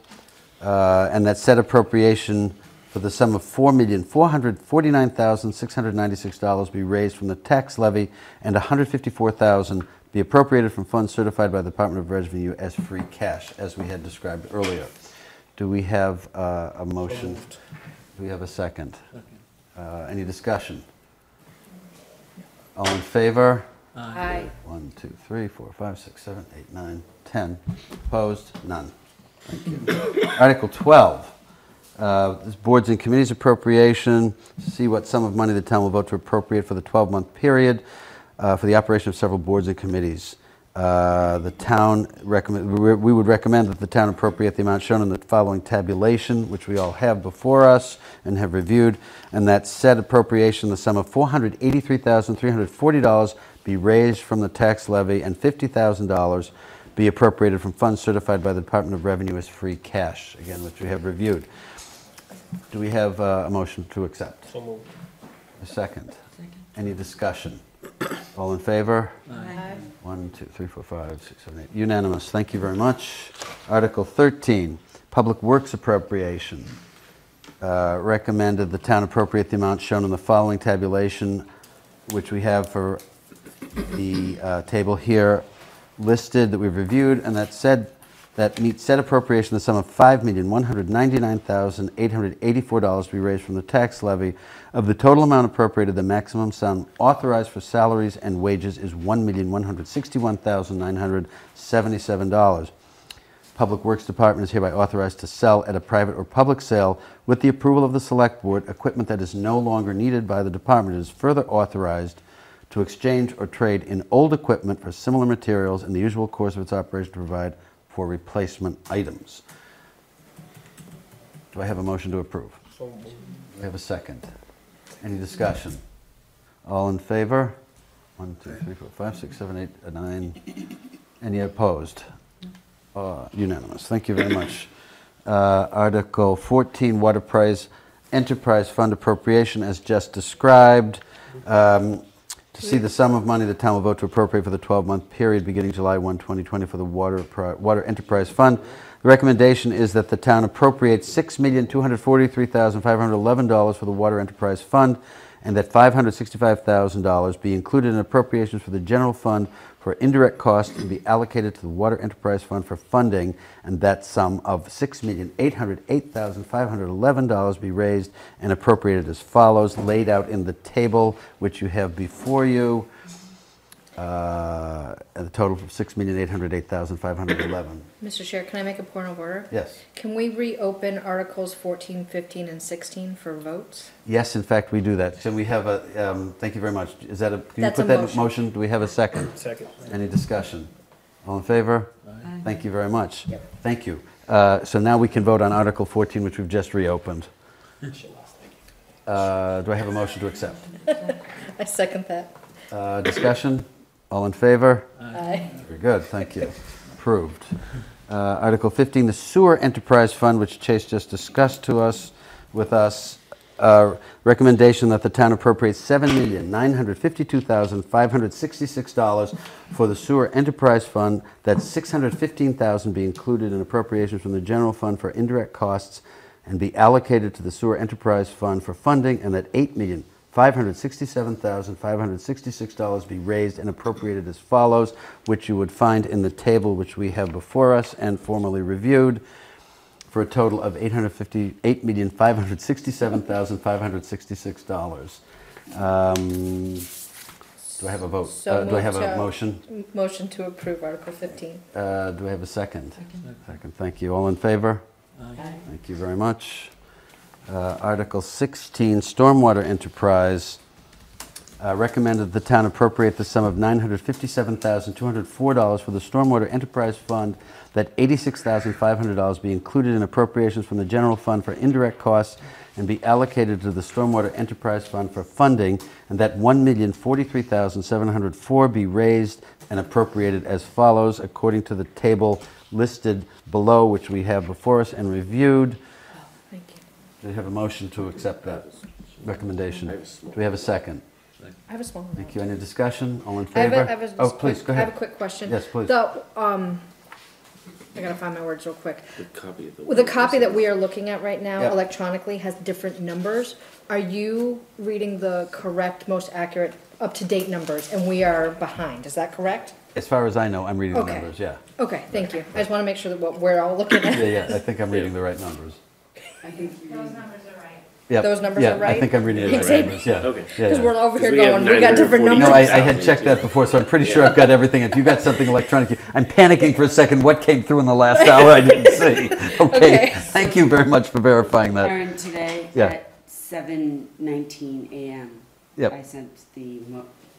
And that said appropriation for the sum of $4,449,696 be raised from the tax levy and $154,000 be appropriated from funds certified by the Department of Revenue as free cash, as we had described earlier. Do we have a motion? Do we have a second? Any discussion? All in favor? Aye. 1, 2, 3, 4, 5, 6, 7, 8, 9, 10. Opposed? None. Thank you. Article 12. This boards and committees appropriation. See what sum of money the town will vote to appropriate for the 12-month period for the operation of several boards and committees. The town we would recommend that the town appropriate the amount shown in the following tabulation, which we all have before us and have reviewed, and that said appropriation, the sum of $483,340 be raised from the tax levy and $50,000 be appropriated from funds certified by the Department of Revenue as free cash, again, which we have reviewed. Do we have a motion to accept? So moved. A second. Any discussion? All in favor? Aye. 1, 2, 3, 4, 5, 6, 7, 8. Unanimous. Thank you very much. Article 13, Public Works Appropriation. Recommended the town appropriate the amount shown in the following tabulation, which we have for the table here listed that we've reviewed, and that meets said appropriation the sum of $5,199,884 to be raised from the tax levy. Of the total amount appropriated, the maximum sum authorized for salaries and wages is $1,161,977. Public Works Department is hereby authorized to sell at a private or public sale with the approval of the Select Board equipment that is no longer needed by the department. It is further authorized to exchange or trade in old equipment for similar materials in the usual course of its operation to provide for replacement items. Do I have a motion to approve? So moved. Do I have a second? Any discussion? All in favor? 1, 2, 3, 4, 5, 6, 7, 8, 9. Any opposed? Unanimous. Thank you very much. Article 14, Water Price Enterprise Fund Appropriation, as just described. To see the sum of money the town will vote to appropriate for the 12-month period beginning July 1, 2020 for the Water Enterprise Fund. The recommendation is that the town appropriates $6,243,511 for the Water Enterprise Fund, and that $565,000 be included in appropriations for the general fund for indirect costs and be allocated to the Water Enterprise Fund for funding, and that sum of $6,808,511 be raised and appropriated as follows, laid out in the table which you have before you. The total of $6,808,511. Mr. Chair, can I make a point of order? Yes. Can we reopen Articles 14, 15, and 16 for votes? Yes, in fact, we do that. Can we have a, thank you very much. Is that a, can you That's put a that in motion. motion? Do we have a second? Second. Any discussion? All in favor? Aye. Thank you very much. Yep. Thank you. So now we can vote on Article 14, which we've just reopened. Do I have a motion to accept? I second that. Discussion? All in favor? Aye. Very good, thank you. Approved. Article 15, the Sewer Enterprise Fund, which Chase just discussed with us. Recommendation that the town appropriates $7,952,566 for the Sewer Enterprise Fund, that $615,000 be included in appropriations from the general fund for indirect costs and be allocated to the Sewer Enterprise Fund for funding, and that $8,567,566 be raised and appropriated as follows, which you would find in the table which we have before us and formally reviewed, for a total of $858,567,566. Do I have a vote? So Do I have a moved, motion? Motion to approve Article 15. Do I have a second? Second, thank you. All in favor? Aye. Thank you very much. Article 16, Stormwater Enterprise. Recommended the town appropriate the sum of $957,204 for the Stormwater Enterprise Fund, that $86,500 be included in appropriations from the general fund for indirect costs and be allocated to the Stormwater Enterprise Fund for funding, and that $1,043,704 be raised and appropriated as follows, according to the table listed below, which we have before us and reviewed. Thank you. Do we have a motion to accept that recommendation? Do we have a second? I have a small one. Thank you. Any discussion? All in I have favor? a Oh, please, go I ahead. have a quick question. Yes, please. I gotta find my words real quick. The copy of the. Well, the copy that we are looking at right now Yep. electronically has different numbers. Are you reading the correct, most accurate, up-to-date numbers, and we are behind? Is that correct? As far as I know, I'm reading the Okay. numbers, yeah. Okay, thank you. I just wanna make sure that what we're all looking at. Yeah, I think I'm reading the right numbers. Those numbers are right. Yep. Those numbers Yeah, are right? I think I'm reading the right Thanks, numbers, yeah. Okay. Yeah, Because yeah. we're over here we have going, we got different 940. No, numbers. I had checked that before, so I'm pretty sure I've got everything. If you got something electronic, I'm panicking for a second. What came through in the last hour I didn't see? Okay, Okay. thank you very much for verifying that. Karen, today Yeah. at 7:19 a.m. Yep. I sent the,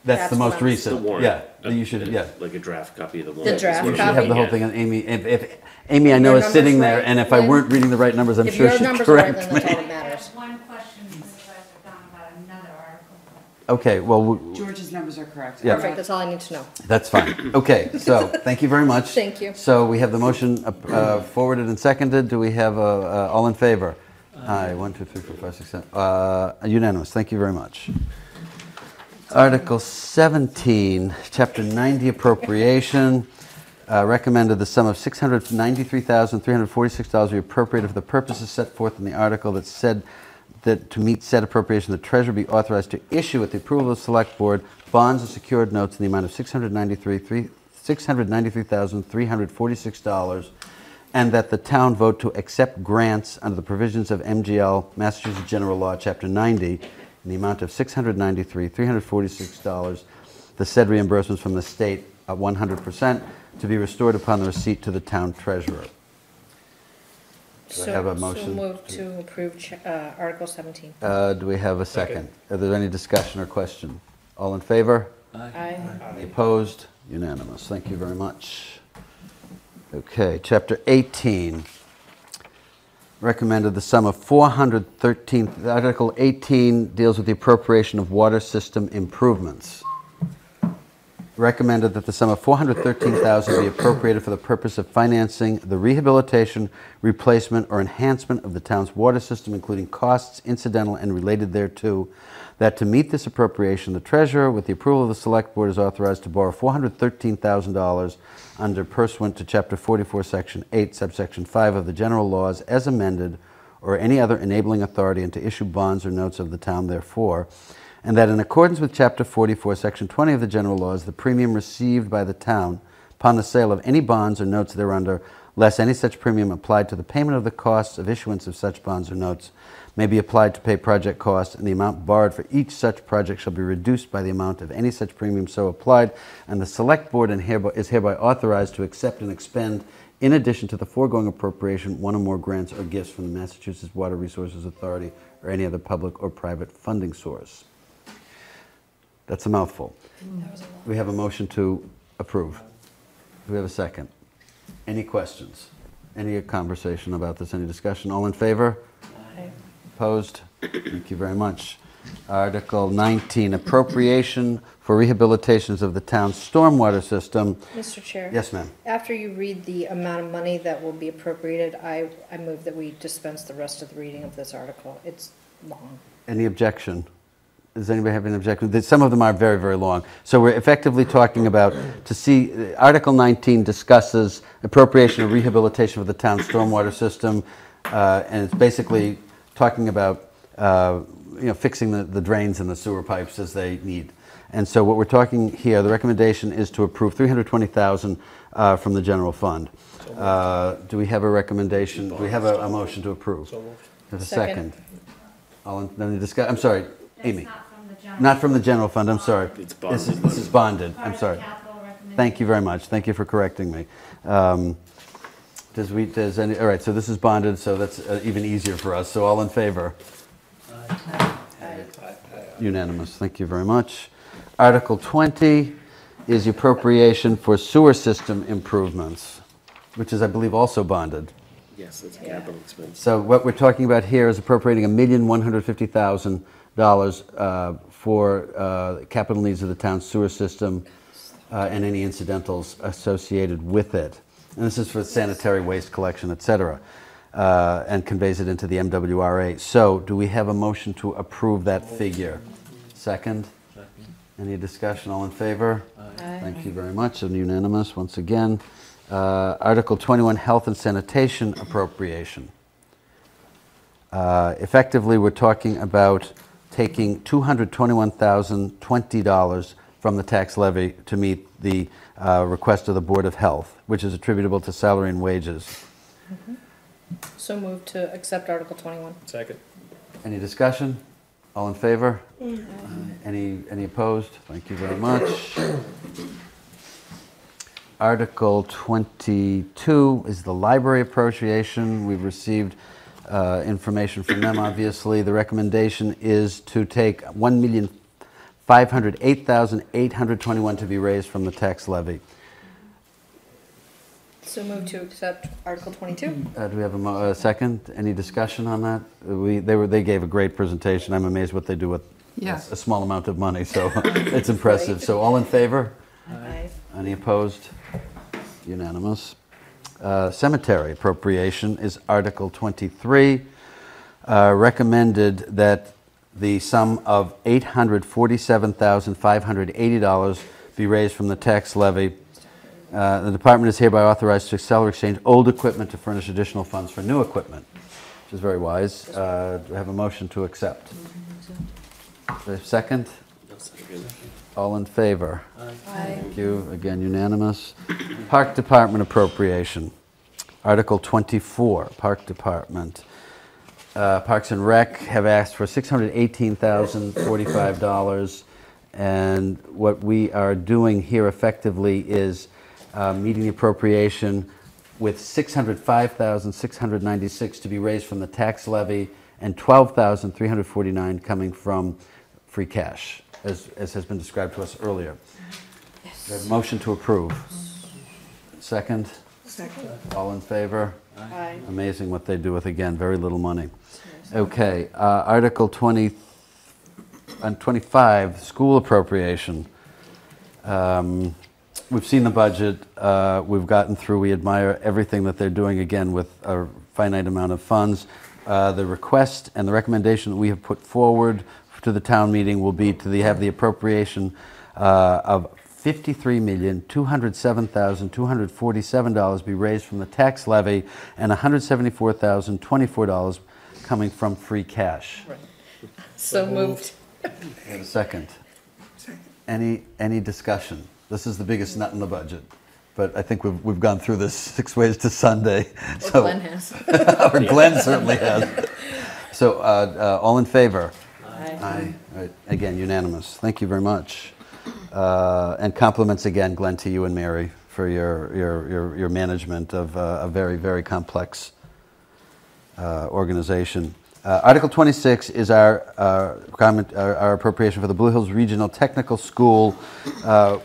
That's the That's most what The recent. warrant. Yeah, you should, yeah. Like a draft copy of the warrant. draft You is should what have the whole we thing, and Amy, if Amy I know Your is sitting numbers there, right, and if I Lynn? weren't reading the right numbers, I'm If sure your she'd numbers are right, correct then that's all me. that matters. One question since you guys are done about another article. Okay, well, George's numbers are correct. Yeah. Perfect, that's all I need to know. that's fine. Okay, so, thank you very much. Thank you. So we have the motion forwarded and seconded. Do we have all in favor? Aye, 1, 2, 3, 4, 5, 6, 7. Unanimous, thank you very much. Article 17, Chapter 90 appropriation, recommended the sum of $693,346 be appropriated for the purposes set forth in the article that said that to meet said appropriation, the treasurer be authorized to issue with the approval of the select board bonds and secured notes in the amount of $693,346, and that the town vote to accept grants under the provisions of MGL, Massachusetts General Law, Chapter 90, in the amount of $693,346, the said reimbursements from the state at 100%, to be restored upon the receipt to the town treasurer. Do I have a motion? So move to approve Article 17. Do we have a second? Are there any discussion or question? All in favor? Aye. Any opposed? Unanimous. Thank you very much. Okay, Chapter 18. Recommended the sum of $413. Article 18 deals with the appropriation of water system improvements. Recommended that the sum of $413,000 be appropriated for the purpose of financing the rehabilitation, replacement, or enhancement of the town's water system, including costs incidental and related thereto. That to meet this appropriation, the treasurer, with the approval of the select board, is authorized to borrow $413,000 under pursuant to Chapter 44, Section 8, Subsection 5 of the general laws as amended, or any other enabling authority, and to issue bonds or notes of the town therefore. And that in accordance with Chapter 44, Section 20 of the general laws, the premium received by the town upon the sale of any bonds or notes thereunder, less any such premium applied to the payment of the costs of issuance of such bonds or notes, may be applied to pay project costs, and the amount borrowed for each such project shall be reduced by the amount of any such premium so applied, and the select board is hereby authorized to accept and expend, in addition to the foregoing appropriation, one or more grants or gifts from the Massachusetts Water Resources Authority or any other public or private funding source. That's a mouthful. We have a motion to approve. Do we have a second? Any questions? Any conversation about this? Any discussion? All in favor? Aye. Opposed? Thank you very much. Article 19, appropriation for rehabilitations of the town's stormwater system. Mr. Chair? Yes, ma'am. After you read the amount of money that will be appropriated, I move that we dispense the rest of the reading of this article. It's long. Any objection? Does anybody have any objection? Some of them are very, very long. So we're effectively talking about, Article 19 discusses appropriation of rehabilitation of the town's stormwater system, and it's basically talking about fixing the drains and the sewer pipes as they need. And so what we're talking here, the recommendation is to approve $320,000 from the general fund. Do we have a recommendation? Do we have a motion to approve? Have a second. I'm sorry, Amy. Not from the general fund, I'm sorry. It's bonded. This is bonded, I'm sorry. Thank you very much. Thank you for correcting me. All right, so this is bonded, so that's even easier for us. So all in favor? Unanimous. Thank you very much. Article 20 is the appropriation for sewer system improvements, which is, I believe, also bonded. Yes, that's a capital expense. So what we're talking about here is appropriating $1,150,000 for capital needs of the town's sewer system and any incidentals associated with it. And this is for sanitary waste collection, et cetera, and conveys it into the MWRA. So do we have a motion to approve that figure? Second? Any discussion? All in favor? Aye. Thank you very much, and unanimous once again. Article 21, Health and Sanitation Appropriation. Effectively, we're talking about taking $221,020 from the tax levy to meet the request of the Board of Health, which is attributable to salary and wages. So moved to accept Article 21. Second. Any discussion? All in favor? Any opposed? Thank you very much. Article 22 is the library appropriation. We've received information from them, obviously. The recommendation is to take $1,508,821 to be raised from the tax levy. So moved to accept Article 22. Do we have a second? Any discussion on that? They gave a great presentation. I'm amazed what they do with Yes. a small amount of money, so it's impressive. So all in favor? Aye. Any opposed? Unanimous. Cemetery appropriation is Article 23. Recommended that the sum of $847,580 be raised from the tax levy. The department is hereby authorized to sell or exchange old equipment to furnish additional funds for new equipment, which is very wise. Do I have a motion to accept? Do I have a second? All in favor? Aye. Thank you. Again, unanimous. Park Department appropriation. Article 24, Park Department. Parks and Rec have asked for $618,045, and what we are doing here effectively is meeting the appropriation with $605,696 to be raised from the tax levy and $12,349 coming from free cash, as has been described to us earlier. Yes. We have a motion to approve. Second? Second. All in favor? Aye. Amazing what they do with, again, very little money. Okay, Article 25, school appropriation. We've seen the budget, we've gotten through, we admire everything that they're doing, again, with a finite amount of funds. The request and the recommendation that we have put forward to the town meeting will be to have the appropriation of $53,207,247 be raised from the tax levy and $174,024 coming from free cash. Right. So moved. We have a second. Any discussion? This is the biggest nut in the budget, but I think we've gone through this 6 ways to Sunday. Or Glenn has. Or Glenn certainly has. So all in favor? Aye. Aye. All right. Again, unanimous. Thank you very much. And compliments again, Glenn, to you and Mary for your management of a very, very complex organization. Article 26 is our appropriation for the Blue Hills Regional Technical School,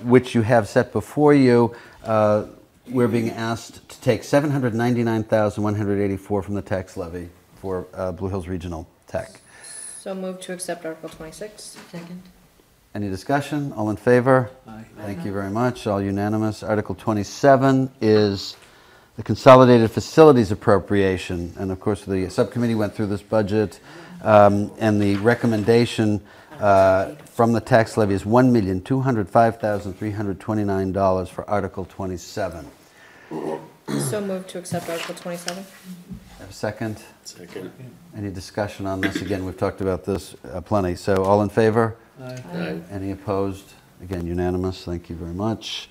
which you have set before you. We're being asked to take $799,184 from the tax levy for Blue Hills Regional Tech. So moved to accept Article 26. Second. Any discussion? All in favor? Aye. Thank you very much. All unanimous. Article 27 is the Consolidated Facilities Appropriation. And of course, the subcommittee went through this budget, and the recommendation from the tax levy is $1,205,329 for Article 27. So moved to accept Article 27. Have a second? Second. Any discussion on this? Again, we've talked about this plenty. So all in favor? Aye. Any opposed? Again, unanimous. Thank you very much.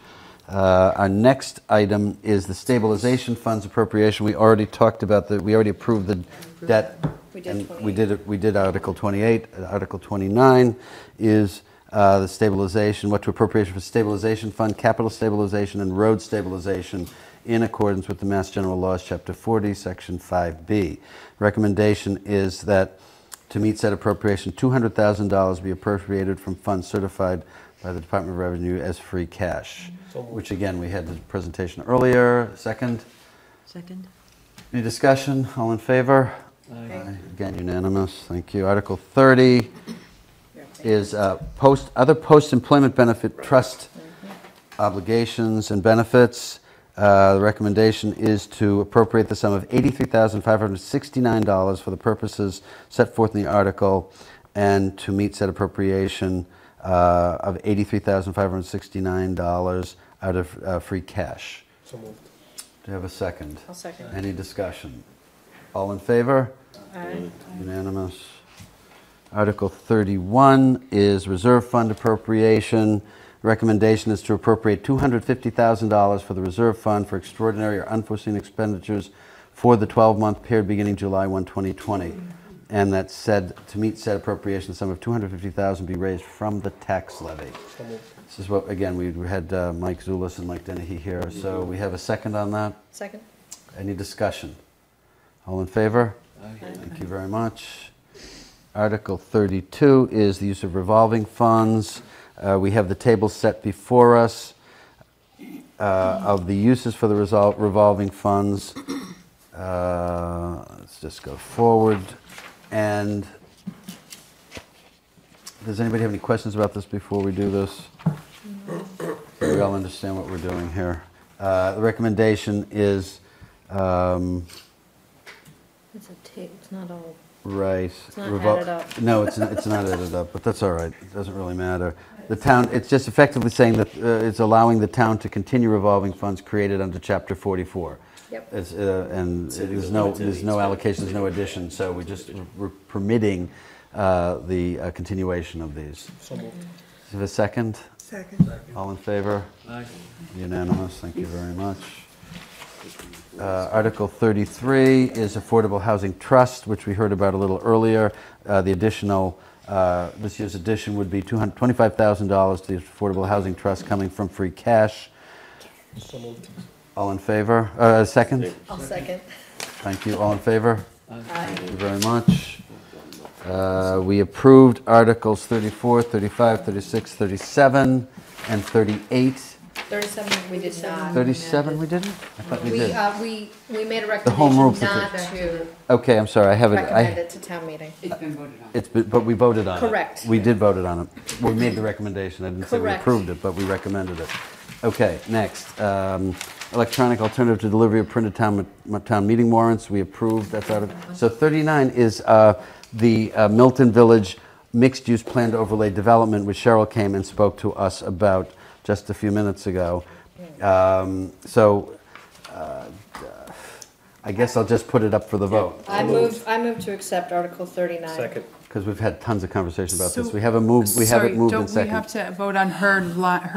Our next item is the stabilization funds appropriation. We already talked about that. We already approved the debt. We did and 28. we did Article 28. Article 29 is the stabilization, what to appropriation for stabilization fund, capital stabilization, and road stabilization in accordance with the Mass General Laws, Chapter 40, Section 5B. Recommendation is that to meet said appropriation, $200,000 be appropriated from funds certified by the Department of Revenue as free cash, which again, we had the presentation earlier. Second? Second. Any discussion? All in favor? Aye. Again, unanimous. Thank you. Article 30 is other post-employment benefit trust obligations and benefits. The recommendation is to appropriate the sum of $83,569 for the purposes set forth in the article, and to meet said appropriation, of $83,569 out of free cash. So moved. Do you have a second? I'll second. Any discussion? All in favor? Aye. Unanimous. Article 31 is reserve fund appropriation. Recommendation is to appropriate $250,000 for the reserve fund for extraordinary or unforeseen expenditures for the 12-month period beginning July 1, 2020. And that said, to meet said appropriation, the sum of $250,000 be raised from the tax levy. So moved. This is what, again, we had Mike Zulis and Mike Dennehy here, so we have a second on that. Second? Any discussion? All in favor? Thank you very much. Article 32 is the use of revolving funds. We have the table set before us of the uses for the revolving funds. Let's just go forward. And does anybody have any questions about this before we do this? We all understand what we're doing here. The recommendation is... It's a tape, it's not all, right. it's not added up. No, it's not added up, but that's all right. It doesn't really matter. The town, it's just effectively saying that it's allowing the town to continue revolving funds created under Chapter 44. Yep. And there's no allocation, there's no addition, so we're permitting the continuation of these. So moved. Do you have a second? Second. All in favor? Aye. Unanimous, thank you very much. Article 33 is Affordable Housing Trust, which we heard about a little earlier. The additional, this year's addition would be $25,000 to the Affordable Housing Trust coming from free cash. So moved. All in favor? Second? I'll second. Thank you. All in favor? Aye. Thank you very much. We approved Articles 34, 35, 36, 37, and 38. 37, we did not. 37 we didn't? I thought we did. We made a The home rule recommendation petition. not to Okay, I'm sorry, I have it. recommend it to town meeting. It's been voted on. But we voted on it. Correct. We did vote it on it. We made the recommendation. I didn't say we Correct. approved it, but we recommended it. Okay, next. Electronic alternative to delivery of printed town meeting warrants. We approved. That's out of. So 39 is the Milton Village mixed-use planned overlay development, which Cheryl came and spoke to us about just a few minutes ago. I guess I'll just put it up for the vote. I move to accept Article 39. Second. Because we've had tons of conversation about this. We have it moved and second. Don't we have to vote on her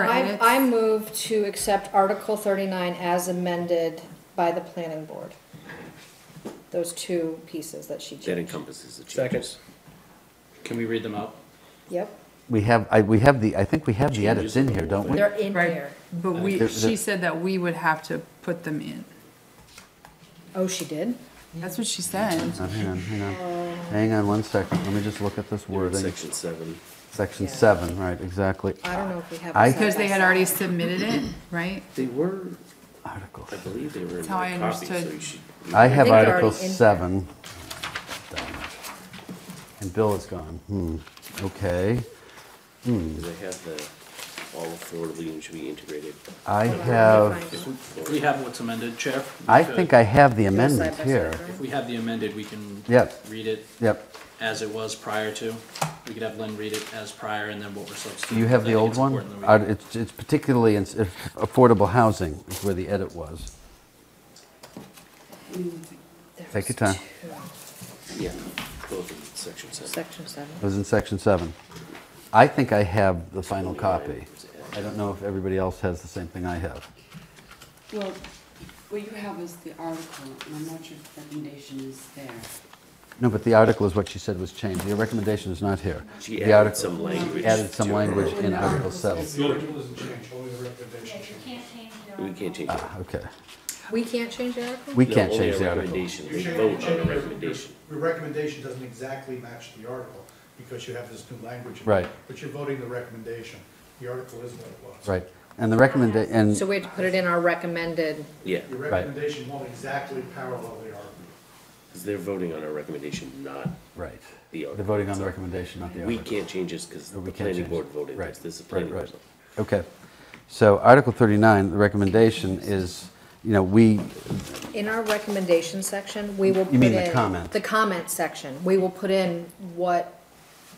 edits? I move to accept Article 39 as amended by the planning board. Those two pieces that she That changed. encompasses the Second. changes. Can we read them out? Yep, I think we have the edits in here, don't we? they're in Right. here. But she said that we would have to put them in. Oh, she did? That's what she said. Hang on 1 second. Let me just look at this They're in wording. Section 7. Section 7, right, exactly. I don't know if we have. I- it side Because by they had side. already submitted it, right? They were, Article. I believe they were in That's how I my copy, so understood. you should. I have think they're Article already in 7. Darn it. And Bill is gone. Okay. Because I have all affordable units should be integrated. I have, If we have what's amended, Chair? we I could. think I have the They're amendment side by here. side, right? If we have the amended, we can Yep. read it Yep. as it was prior to. We could have Lynn read it as prior and then what we're substituting. You have I the think old it's one? important that we- It's particularly in affordable housing is where the edit was. Take your time. Yeah, both in Section 7. Section 7. It was in Section 7. I think I have the final copy. I don't know if everybody else has the same thing I have. Well, what you have is the article, and I'm not sure if the recommendation is there. No, but the article is what she said was changed. Your recommendation is not here. She The added article- some language. Added some to it. language in Article 7. The article isn't changed, only the recommendation changed. We can't change it. Okay. We can't change the article? We No, can't only change a the article. recommendation. We vote on a recommendation. The recommendation doesn't exactly match the article, because you have this new language. in it, Right. But you're voting the recommendation. The article is what it was. Right. And the recommendation, So we have to put it in our recommended, Yeah, Your recommendation won't exactly parallel the article. because they're voting on our recommendation, not right. the They're article. voting on the recommendation, not the We article. can't change this because No, we the can't planning change board it. voted Right. this. This is the Right, planning right. board. Okay. So Article 39, the recommendation is, we, in our recommendation section, we will put You in. mean the comment? The comment section, we will put in what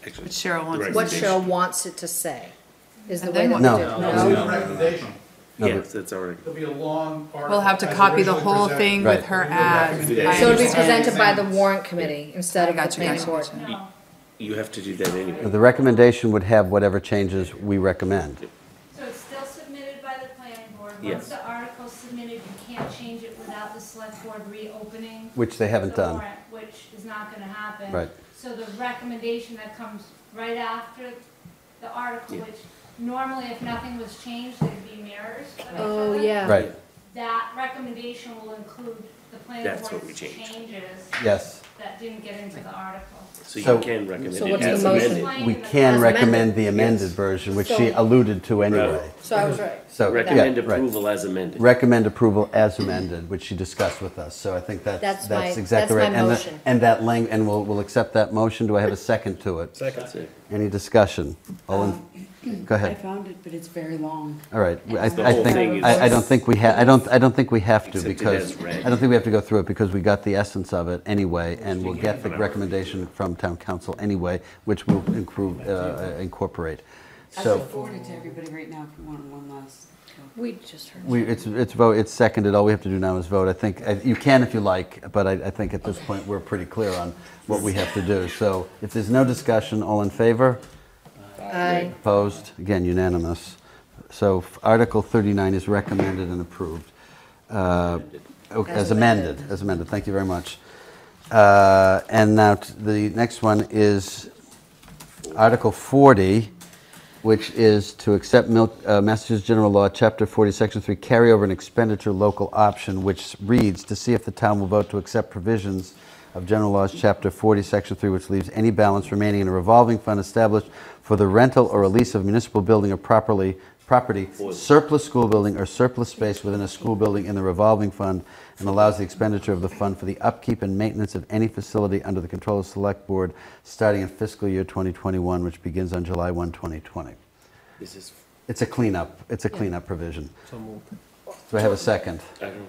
What Cheryl wants. what Cheryl wants it to say, is the And way then that what? we do it. No. Recommendation. Yes, that's already. There'll be a long article. We'll have to as copy the originally whole presented. thing Right. with her ad. So it'll be understand. presented by the warrant committee instead of the Gotcha, planning gotcha, board. gotcha. No. You have to do that anyway. The recommendation would have whatever changes we recommend. So it's still submitted by the planning board. Yes. Once the article's submitted, you can't change it without the select board reopening. Which they haven't the done. warrant, which is not gonna happen. Right. So the recommendation that comes right after the article, Yeah. which normally if nothing was changed, they'd be mirrors of each Oh, other. yeah. Right, That recommendation will include the planning That's what we board's changed. changes yes. that didn't get into the article. So So- you can recommend So it what's the as motion? amended. We can As recommend amended. the amended Yes. version, which she So- alluded to anyway. So I was right. So, Recommend yeah, right. approval as amended. Recommend approval as amended, which she discussed with us, so I think That's that's my- exactly that's right. my And the- motion. And that and we'll accept that motion. Do I have a second to it? That's it. Any discussion? Go I ahead. found it, but it's very long. All right, I The whole thing think, is- I don't think we have, I don't think we have to Accept it because, as read. I don't think we have to go through it because we got the essence of it anyway, and we'll get the recommendation from town council anyway, which we'll incorporate. I So, should forward it to everybody right now if you want one last. We just heard. it's seconded, all we have to do now is vote. I think, you can if you like, but I think at this point, we're pretty clear on what we have to do. So if there's no discussion, all in favor? Aye. Opposed? Again, unanimous. So Article 39 is recommended and approved. As amended, thank you very much. And now the next one is Article 40, which is to accept Massachusetts General Law, Chapter 40, Section 3, carryover and expenditure local option, which reads, to see if the town will vote to accept provisions of General Laws, Chapter 40, Section 3, which leaves any balance remaining in a revolving fund established for the rental or release of municipal building or property, surplus school building or surplus space within a school building in the revolving fund, and allows the expenditure of the fund for the upkeep and maintenance of any facility under the control of the Select Board starting in fiscal year 2021, which begins on July 1, 2020. This is, It's a cleanup provision. so moved. Do I have a second? I don't know.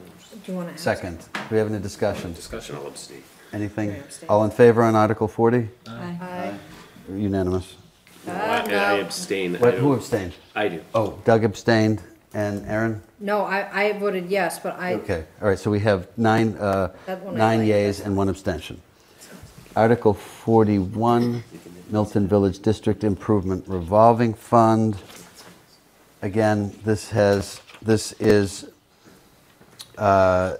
Do you want to ask? Second. Do we have any discussion? Discussion, I'll abstain. Anything? Yeah, abstain. All in favor on Article 40? Aye. Unanimous. I abstain. I Who don't- abstained? I do. Oh, Doug abstained, and Aaron? No, I voted yes, but I, Okay, all right, so we have nine That one I nine like. yeas and one abstention. Article 41, Milton Village District Improvement Revolving Fund. Again, this is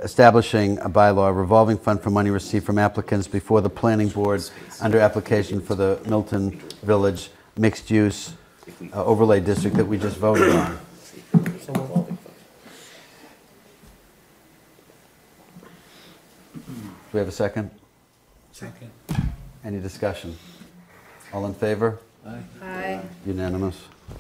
establishing a bylaw revolving fund for money received from applicants before the planning board under application for the Milton Village mixed-use overlay district that we just voted on. Do we have a second? Second. Any discussion? All in favor? I, Unanimous. that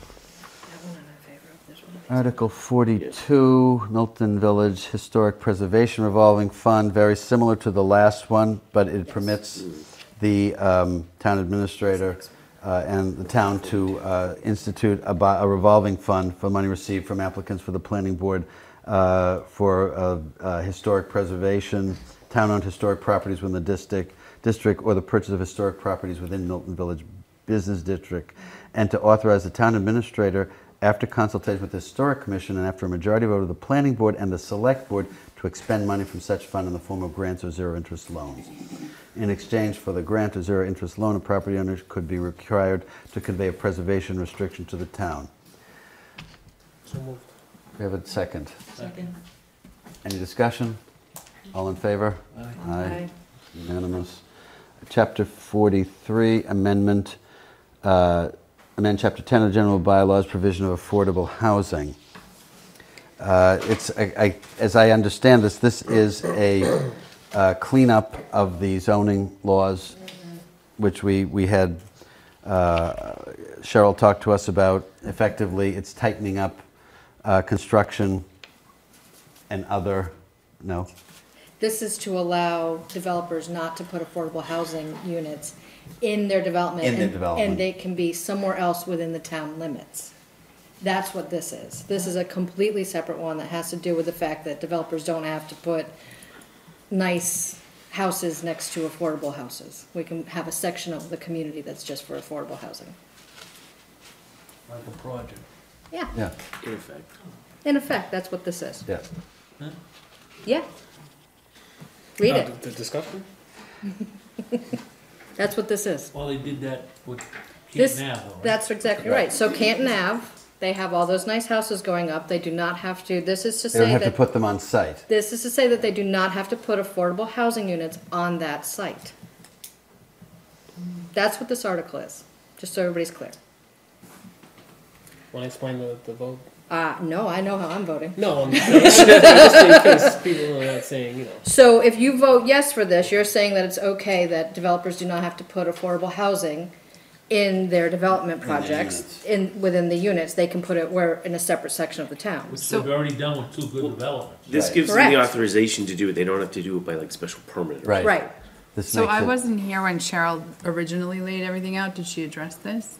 one I'm in favor of, this one. Article 42, Milton Village Historic Preservation Revolving Fund, very similar to the last one, but it permits the town administrator and the town to institute a revolving fund for money received from applicants for the planning board for historic preservation, town-owned historic properties within the district, or the purchase of historic properties within Milton Village Business District, and to authorize the town administrator, after consultation with the Historic Commission and after a majority vote of the Planning Board and the Select Board, to expend money from such fund in the form of grants or zero-interest loans. In exchange for the grant or zero-interest loan, a property owner could be required to convey a preservation restriction to the town. So moved. We have a second. Second. Any discussion? All in favor? Aye. Unanimous. Chapter 43, amend Chapter 10 of the General Bylaws, provision of affordable housing. As I understand this is a cleanup of the zoning laws, which we had Cheryl talk to us about. Effectively, it's tightening up construction and other, no? This is to allow developers not to put affordable housing units in their development. In their and- development. And they can be somewhere else within the town limits. That's what this is. This is a completely separate one that has to do with the fact that developers don't have to put nice houses next to affordable houses. We can have a section of the community that's just for affordable housing. Like a project. Yeah, Yeah, In effect. in effect, that's what this is. yeah. Yeah. Read it. The discussion? That's what this is. Well, they did that with This, Canton Ave, though, right? that's exactly right. So Canton Ave, they have all those nice houses going up. They do not have to, this is to They don't say have to that, put them on site. this is to say that they do not have to put affordable housing units on that site. That's what this article is, just so everybody's clear. Want to explain the vote? No, I know how I'm voting. No, I'm just in case people are not saying, you know. So if you vote yes for this, you're saying that it's okay that developers do not have to put affordable housing in their development projects, within the units. They can put it in a separate section of the town. Which they've already done with two good developments. This gives them Correct. the authorization to do it. They don't have to do it by like special permit. Right. Right. This So makes I it- wasn't here when Cheryl originally laid everything out. Did she address this?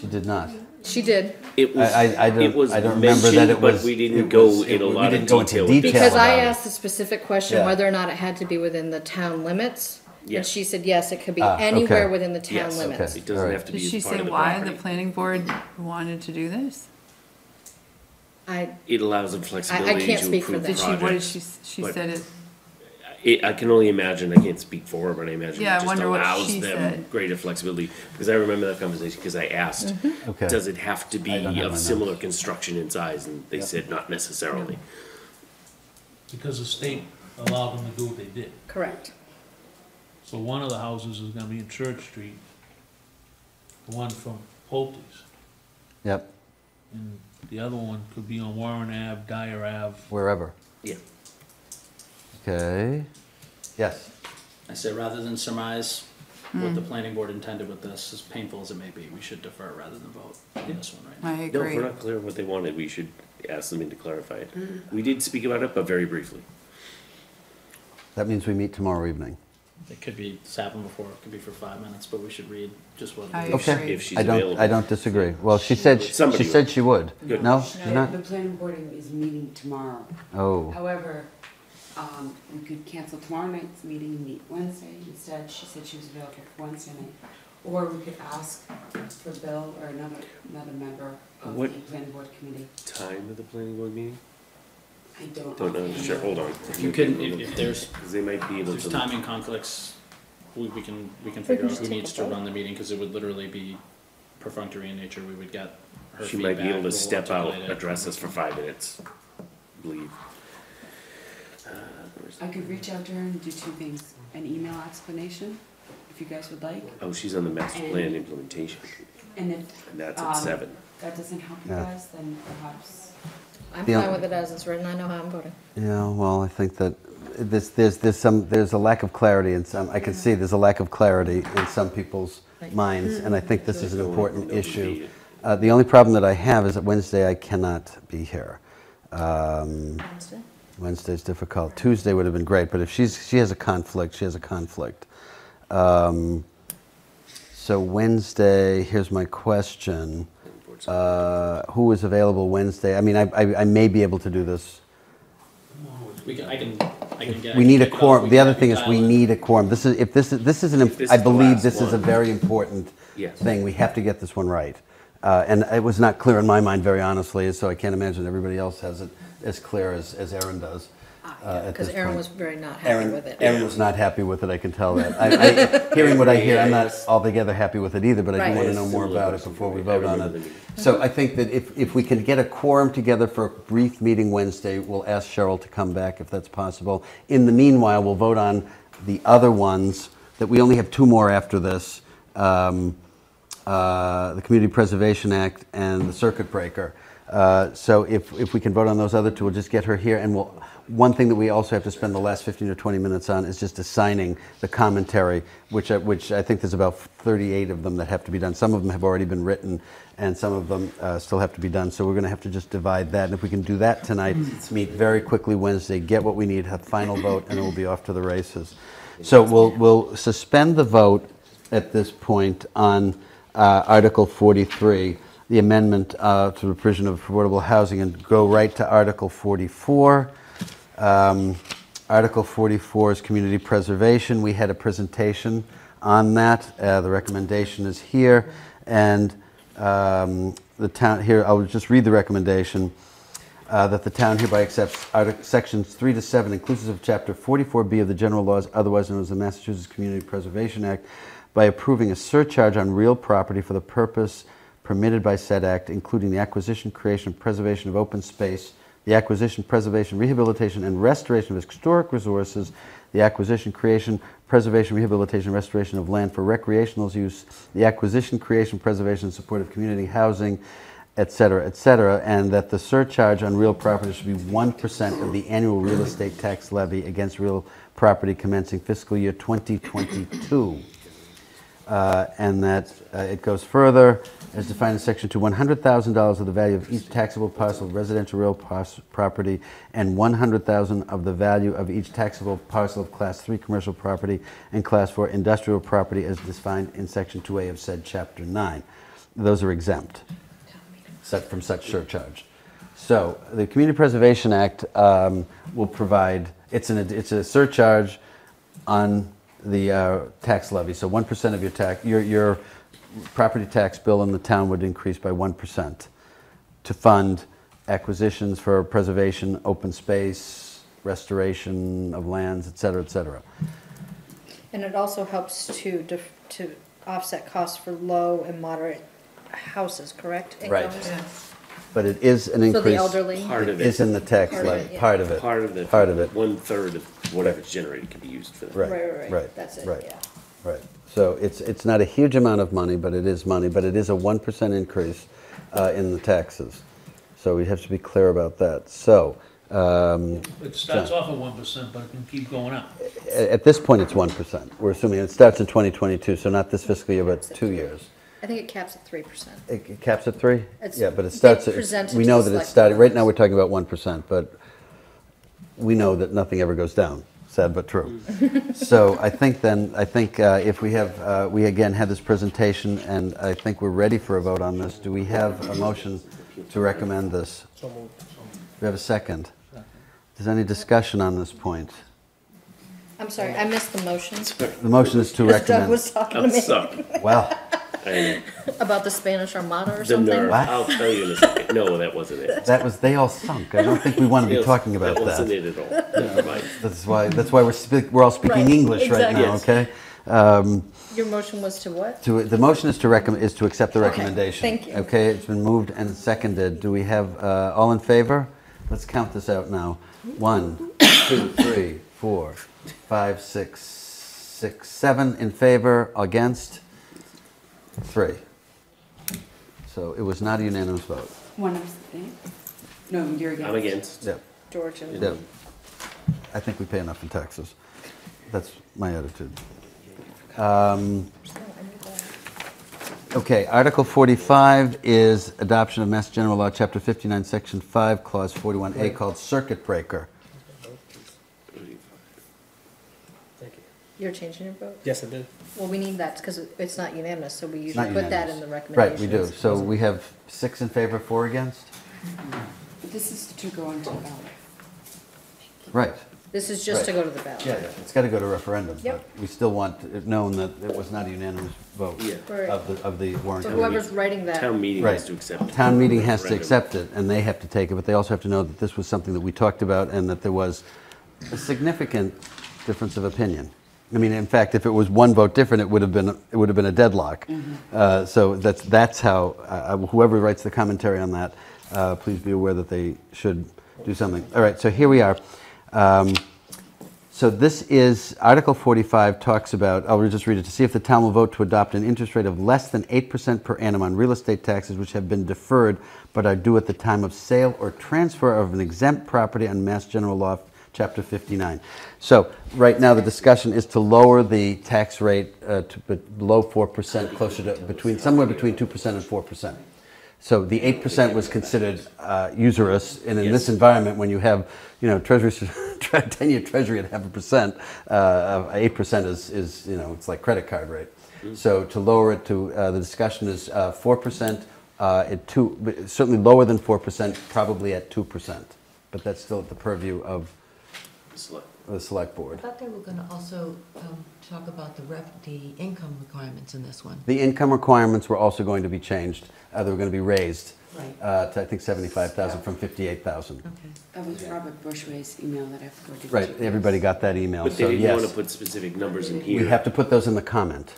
She did not. She did. It was, I don't- it was I don't remember that mentioned, it was- but we didn't it go was- in a we lot didn't of go into detail. detail. Because I about it. asked the specific question Yeah. whether or not it had to be within the town limits. Yeah. And she said, yes, it could be Okay. anywhere within the town Yes, limits. it doesn't Alright. have to Did be she as part say of the why property. the planning board wanted to do this? It allows them flexibility can't to speak for approve them. Did she, what did projects. she but- said it, I can only imagine, I can't speak for her, but I imagine Yeah, I it just wonder what allows she them said. greater flexibility. Because I remember that conversation, because I asked, Okay. does it have to be I don't have my of similar construction and size? And they said not necessarily. Because the state allowed them to do what they did. Correct. So one of the houses is gonna be in Church Street, the one from Pulte's, Yep, and the other one could be on Warren Ave, Dyer Ave. wherever. Yeah. Okay. Yes. I say rather than surmise what the planning board intended with this, as painful as it may be, we should defer rather than vote on this one right now. I No, if agree. we're not clear what they wanted, we should ask them in to clarify it. We did speak about it, but very briefly. That means we meet tomorrow evening. It could be, this happened before, it could be for 5 minutes, but we should read just what. I Okay. agree. If she's I available. don't disagree. Well, she said, Somebody she said would. she would. Good. No, she's not? The planning board is meeting tomorrow. Oh, However, we could cancel tomorrow night's meeting and meet Wednesday instead. She said she was available for Wednesday night. Or we could ask for Bill or another member of the What- planning board committee. Time of the planning board meeting? I don't. Don't know, offhand sure, hold on. If you can, if there's, Because they might be if able there's to. timing conflicts, we can figure out just who take needs a to vote. run the meeting, because it would literally be perfunctory in nature, we would get her She feedback. might be able to we'll step out, articulate it. address us for 5 minutes, leave. I could reach out to her and do two things. An email explanation, if you guys would like. Oh, she's on the master plan implementation, And if and that's at 7. that doesn't help you Yeah. guys, then perhaps. I'm Yeah. fine with it as it's written. I know how I'm voting. yeah, well, I think that there's a lack of clarity in some, I can see there's a lack of clarity in some people's minds, and I think this is an important issue. The only problem that I have is that Wednesday I cannot be here. Wednesday? Wednesday's difficult. Tuesday would have been great, but if she has a conflict, she has a conflict. So Wednesday, here's my question. Who is available Wednesday? I mean, I may be able to do this. I can get. We I need can a kick it off. quorum. We The can other thing is dial we in. need a quorum. This is, this I is the believe last this is a one. very important Yes. thing. We have to get this one right. And it was not clear in my mind, very honestly, so I can't imagine everybody else has it as clear as Aaron does. at Because this Aaron point. was very not happy with it. Aaron was not happy with it, I can tell that. Hearing what I hear, I'm not altogether happy with it either, but I do Right. want to know more about it before we I vote on remember the it. meeting. So I think that if we can get a quorum together for a brief meeting Wednesday, we'll ask Cheryl to come back if that's possible. In the meanwhile, we'll vote on the other ones, that we only have 2 more after this, the Community Preservation Act and the Circuit Breaker. So if we can vote on those other 2, we'll just get her here, and one thing that we also have to spend the last 15 or 20 minutes on is just assigning the commentary, which I think there's about 38 of them that have to be done. Some of them have already been written, and some of them still have to be done. So we're going to have to just divide that. And if we can do that tonight, meet very quickly Wednesday, get what we need, have final vote, and then we'll be off to the races. So we'll suspend the vote at this point on Article 43, the amendment to the provision of affordable housing, and go right to Article 44. Article 44 is community preservation. We had a presentation on that. The recommendation is here, and the town here, I'll just read the recommendation. That the town hereby accepts sections 3 to 7, inclusive of Chapter 44B of the General Laws, otherwise known as the Massachusetts Community Preservation Act, by approving a surcharge on real property for the purpose permitted by said act, including the acquisition, creation, and preservation of open space, the acquisition, preservation, rehabilitation, and restoration of historic resources, the acquisition, creation, preservation, rehabilitation, and restoration of land for recreational use, the acquisition, creation, preservation, and support of community housing, et cetera, and that the surcharge on real property should be 1% of the annual real estate tax levy against real property commencing fiscal year 2022. And that it goes further, as defined in Section 2, $100,000 of the value of each taxable parcel of residential real property and $100,000 of the value of each taxable parcel of Class 3 commercial property and Class 4 industrial property as defined in Section 2A of said Chapter 9. Those are exempt from such surcharge. So the Community Preservation Act will provide, it's a surcharge on the tax levy. So 1% of your property tax bill in the town would increase by 1% to fund acquisitions for preservation, open space, restoration of lands, et cetera, et cetera. And it also helps to offset costs for low and moderate houses, correct? Right. Incomes? Yes. But it is an increase. So the elderly? Part of it. Is in the tax Part of levy. it, yeah. Part of it. Part of the. Part of it. 1/3 of whatever's generated can be used for that. Right. That's it, Right. yeah. Right. So it's not a huge amount of money, but it is money. But it is a 1% increase in the taxes. So we have to be clear about that. So. It starts off at 1%, but it can keep going up. At this point, it's 1%. We're assuming it starts in 2022, so not this fiscal year, but 2 years. I think it caps at 3%. It caps at 3? It's- Yeah, but it they starts, present it we to know the that it's select starting, board. right now we're talking about 1%, but we know that nothing ever goes down, sad but true. So I think if we have, we again had this presentation, and I think we're ready for a vote on this. Do we have a motion to recommend this? Do we have a second? Is there any discussion on this point? I'm sorry, I missed the motion. The motion is to Because Doug recommend. was talking to I'm me sorry. Well, I know. about the Spanish Armada or The something. nerve. What? I'll tell you in a second. No, that wasn't it. they all sunk. I don't think we want to be Yes, talking about That wasn't that. it at all. Never mind. That's why we're all speaking Right, English right now, exactly. okay? Your motion was to what? The motion is to accept the Okay, recommendation. thank you. Okay, it's been moved and seconded. Do we have all in favor? Let's count this out now. 1, 2, 3, 4, 5, 6, 7 in favor, against 3. So it was not a unanimous vote. One abstain? No, you're against. I'm against. Yep. George and... Yep. I think we pay enough in taxes. That's my attitude. Okay, Article 45 is adoption of Mass General Law, Chapter 59, Section 5, Clause 41A, called Circuit Breaker. Thank you. You're changing your vote? Yes, I did. Well, we need that because it's not unanimous, so we Not usually put that unanimous. in the Right, recommendations. we do. So we have 6 in favor, 4 against? But this is to go onto the ballot. Right. This is just to go to the ballot. Yeah, it's got to go to referendum. Yep. But we still want it known that it was not a unanimous vote Yeah. Right. of the warrant So committee. whoever's writing that, Town meeting Right. has to accept it. Town meeting has to Referendum. accept it, and they have to take it, but they also have to know that this was something that we talked about and that there was a significant difference of opinion. I mean, in fact, if it was one vote different, it would have been a deadlock. So that's how whoever writes the commentary on that, please be aware that they should do something. All right, so here we are. So this is, Article 45 talks about, I'll just read it, to see if the town will vote to adopt an interest rate of less than 8% per annum on real estate taxes which have been deferred but are due at the time of sale or transfer of an exempt property on Mass General Law, Chapter 59. So right now the discussion is to lower the tax rate to below 4%, closer to somewhere between 2% and 4%. So the 8% was considered usurious, and in this environment, when you have, Treasury, 10-year Treasury at 0.5%, 8% is it's like credit card rate. So to lower it to, the discussion is 4%, certainly lower than 4%, probably at 2%, but that's still at the purview of the select I board. thought they were gonna also talk about the income requirements in this one. The income requirements were also going to be changed. They were going to be raised Right. to, I think, 75,000 from 58,000. Okay. That was Robert Bushway's email that I forwarded. Right, everybody got that email, But they so didn't want to yes. put specific numbers in here. We have to put those in the comment.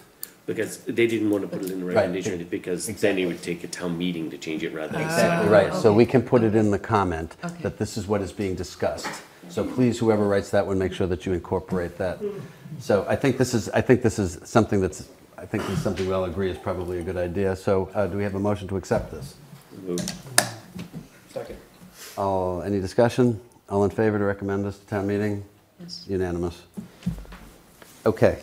Because they didn't want to put it in the Right. recommendation, because then it would take a town meeting to change it rather than. Exactly Oh, right, so okay. we can put it in the comment Okay. that this is what is being discussed. So please, whoever writes that one, make sure that you incorporate that. So I think this is something we all agree is probably a good idea. So do we have a motion to accept this? Moved. Second. Any discussion? All in favor to recommend this to town meeting? Yes. Unanimous. Okay,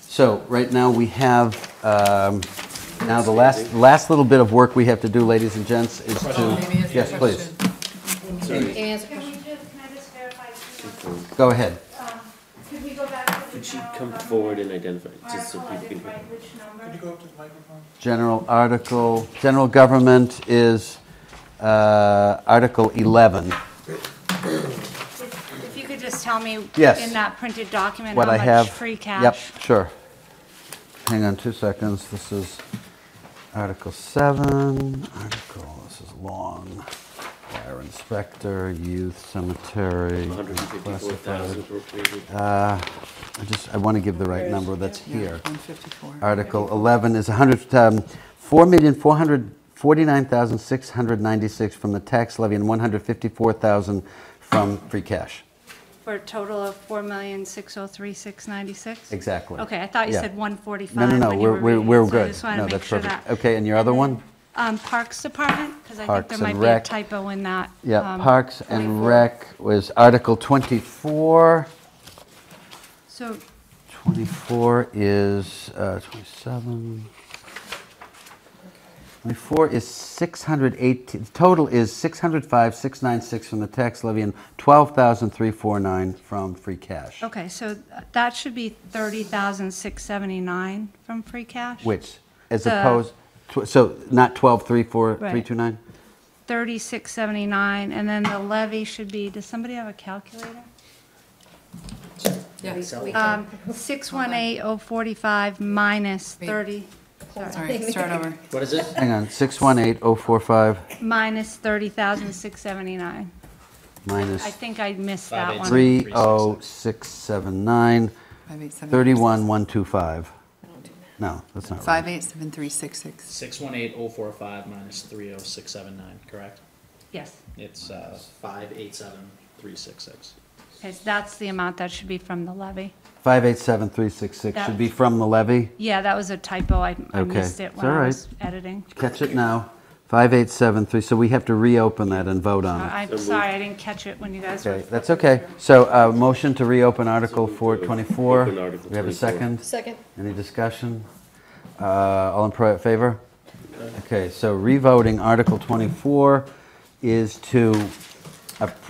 so right now we have, now the last little bit of work we have to do, ladies and gents, is to, yes, please, Amy has a Can question. I just verify? go ahead. Could we go back to the Could she general come government forward and identify, just so article? I people didn't can hear? write which number. General government is Article 11. If you could just tell me Yes. in that printed document What how I much have. free cash. Yep, sure. Hang on 2 seconds. This is Article 7. This is long. Fire inspector, youth cemetery. 154,000 appropriated. I want to give the right number that's here. 154. Article 11 is 4,449,696 from the tax levy and 154,000 from free cash. For a total of 4,603,696? Exactly. Okay, I thought you Yeah. said 145. No, when you were we're reading, so I good. just wanted No, to make that's sure perfect. that. Okay, and your other one? Parks Department, because I think Parks there and might be a Rec. typo in that. Yeah, Parks and Rec was Article 24. So 24 is 27. 24 is 618, total is 605,696 from the tax levy and 12,349 from free cash. Okay, so that should be 30,679 from free cash? Which, as The- opposed, so not 12,34329? 3679, and then the levy should be, does somebody have a calculator? Yeah. 618,045 minus 30, Sorry, start over. What is it? Hang on, 618,045 minus 30,679. minus I think I missed that one. 30679, 587. 31125. No, that's not right. 587366. 618045 minus 30679, correct? Yes. It's 587366. Okay, so that's the amount that should be from the levy. 587366 should be from the levy. Yeah, that was a typo. I Okay, missed it it's when all I right. was editing. Catch it now. 5873, so we have to reopen that and vote on it. I'm sorry, I didn't catch it when you guys were. Okay, that's okay. So, motion to reopen Article 424. Open Article We have a 24. second? Second. Any discussion? All in favor? Okay, so revoting Article 24 is to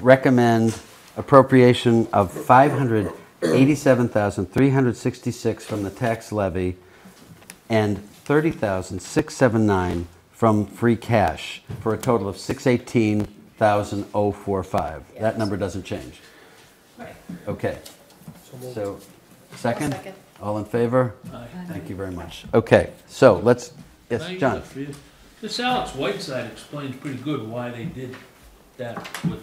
recommend appropriation of $587,366 from the tax levy and $30,679 from free cash for a total of $618,045. That number doesn't change. Right. Okay. So, second? Second. All in favor? Thank you very much. Okay, so let's, yes, Now you John? got for- This Alex Whiteside explains pretty good why they did that with